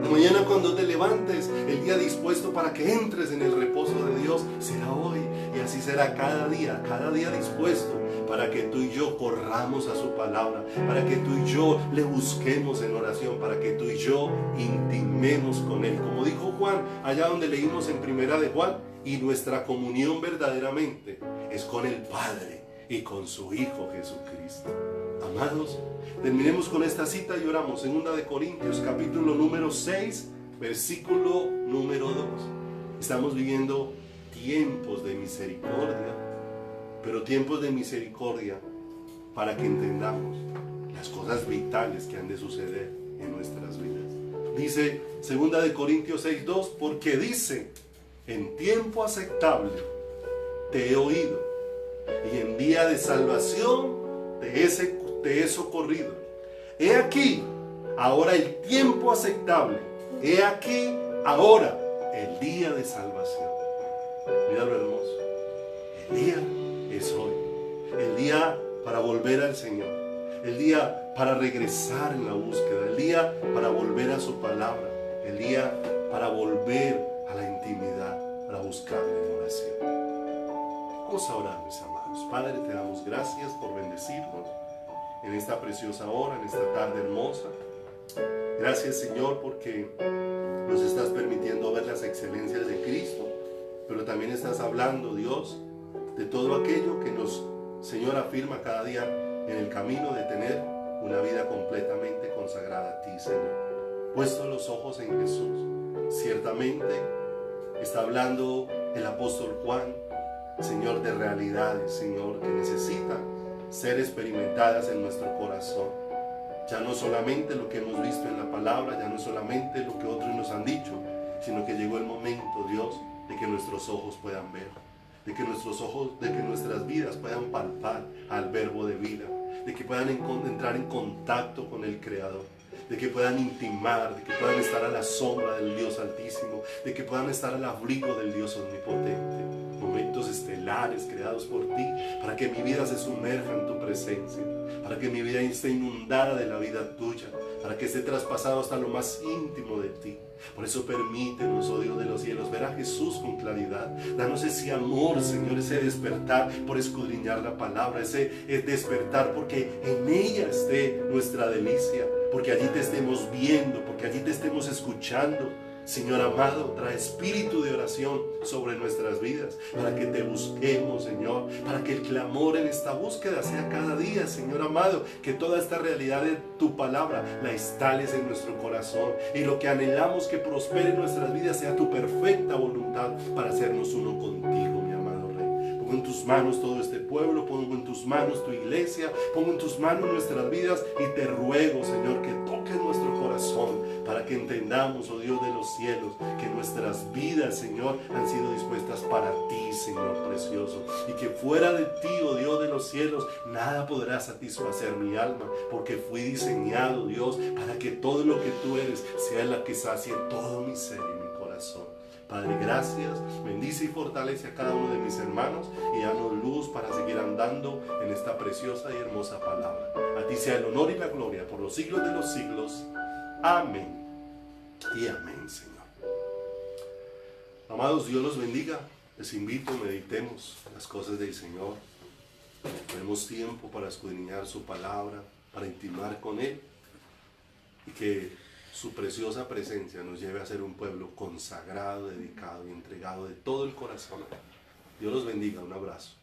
A: De mañana cuando te levantes, el día dispuesto para que entres en el reposo de Dios será hoy. Y así será cada día dispuesto para que tú y yo corramos a su palabra, para que tú y yo le busquemos en oración, para que tú y yo intimemos con Él. Como dijo Juan, allá donde leímos en Primera de Juan, y nuestra comunión verdaderamente es con el Padre y con su Hijo Jesucristo. Amados, terminemos con esta cita y oramos. 2 de Corintios capítulo número 6, versículo número 2. Estamos viviendo tiempos de misericordia, pero tiempos de misericordia para que entendamos las cosas vitales que han de suceder en nuestras vidas. Dice 2 de Corintios 6, 2, porque dice: en tiempo aceptable te he oído, y en día de salvación te he socorrido. He aquí ahora el tiempo aceptable. He aquí ahora el día de salvación. Mira lo hermoso. El día es hoy. El día para volver al Señor. El día para regresar en la búsqueda. El día para volver a su palabra. El día para volver a la intimidad, para buscarle en oración. Vamos a orar, mis amados. Padre, te damos gracias por bendecirnos en esta preciosa hora, en esta tarde hermosa. Gracias, Señor, porque nos estás permitiendo ver las excelencias de Cristo, pero también estás hablando, Dios, de todo aquello que nos, Señor, afirma cada día en el camino de tener una vida completamente consagrada a ti, Señor. Puesto los ojos en Jesús, ciertamente está hablando el apóstol Juan, Señor, de realidades, Señor, que necesitan ser experimentadas en nuestro corazón. Ya no solamente lo que hemos visto en la palabra, ya no solamente lo que otros nos han dicho, sino que llegó el momento, Dios, de que nuestros ojos puedan ver, de que nuestras vidas puedan palpar al verbo de vida, de que puedan entrar en contacto con el Creador, de que puedan intimar, de que puedan estar a la sombra del Dios Altísimo, de que puedan estar al abrigo del Dios Omnipotente. Momentos estelares creados por ti, para que mi vida se sumerja en tu presencia, para que mi vida esté inundada de la vida tuya, para que esté traspasado hasta lo más íntimo de ti. Por eso permítenos, oh Dios de los cielos, ver a Jesús con claridad. Danos ese amor, Señor, ese despertar por escudriñar la palabra, ese despertar porque en ella esté nuestra delicia, porque allí te estemos viendo, porque allí te estemos escuchando. Señor amado, trae espíritu de oración sobre nuestras vidas, para que te busquemos, Señor, para que el clamor en esta búsqueda sea cada día, Señor amado, que toda esta realidad de tu palabra la instales en nuestro corazón, y lo que anhelamos que prospere en nuestras vidas sea tu perfecta voluntad para hacernos uno contigo, mi amado Rey. Pongo en tus manos todo este pueblo, pongo en tus manos tu iglesia, pongo en tus manos nuestras vidas, y te ruego, Señor, que toques nuestro corazón, para que entendamos, oh Dios de los cielos, que nuestras vidas, Señor, han sido dispuestas para ti, Señor precioso, y que fuera de ti, oh Dios de los cielos, nada podrá satisfacer mi alma, porque fui diseñado, Dios, para que todo lo que tú eres sea la que sacie todo mi ser y mi corazón. Padre, gracias, bendice y fortalece a cada uno de mis hermanos, y danos luz para seguir andando en esta preciosa y hermosa palabra. A ti sea el honor y la gloria por los siglos de los siglos. Amén y amén, Señor. Amados, Dios los bendiga. Les invito, meditemos las cosas del Señor. Tenemos tiempo para escudriñar su palabra, para intimar con Él, y que su preciosa presencia nos lleve a ser un pueblo consagrado, dedicado y entregado de todo el corazón. Dios los bendiga. Un abrazo.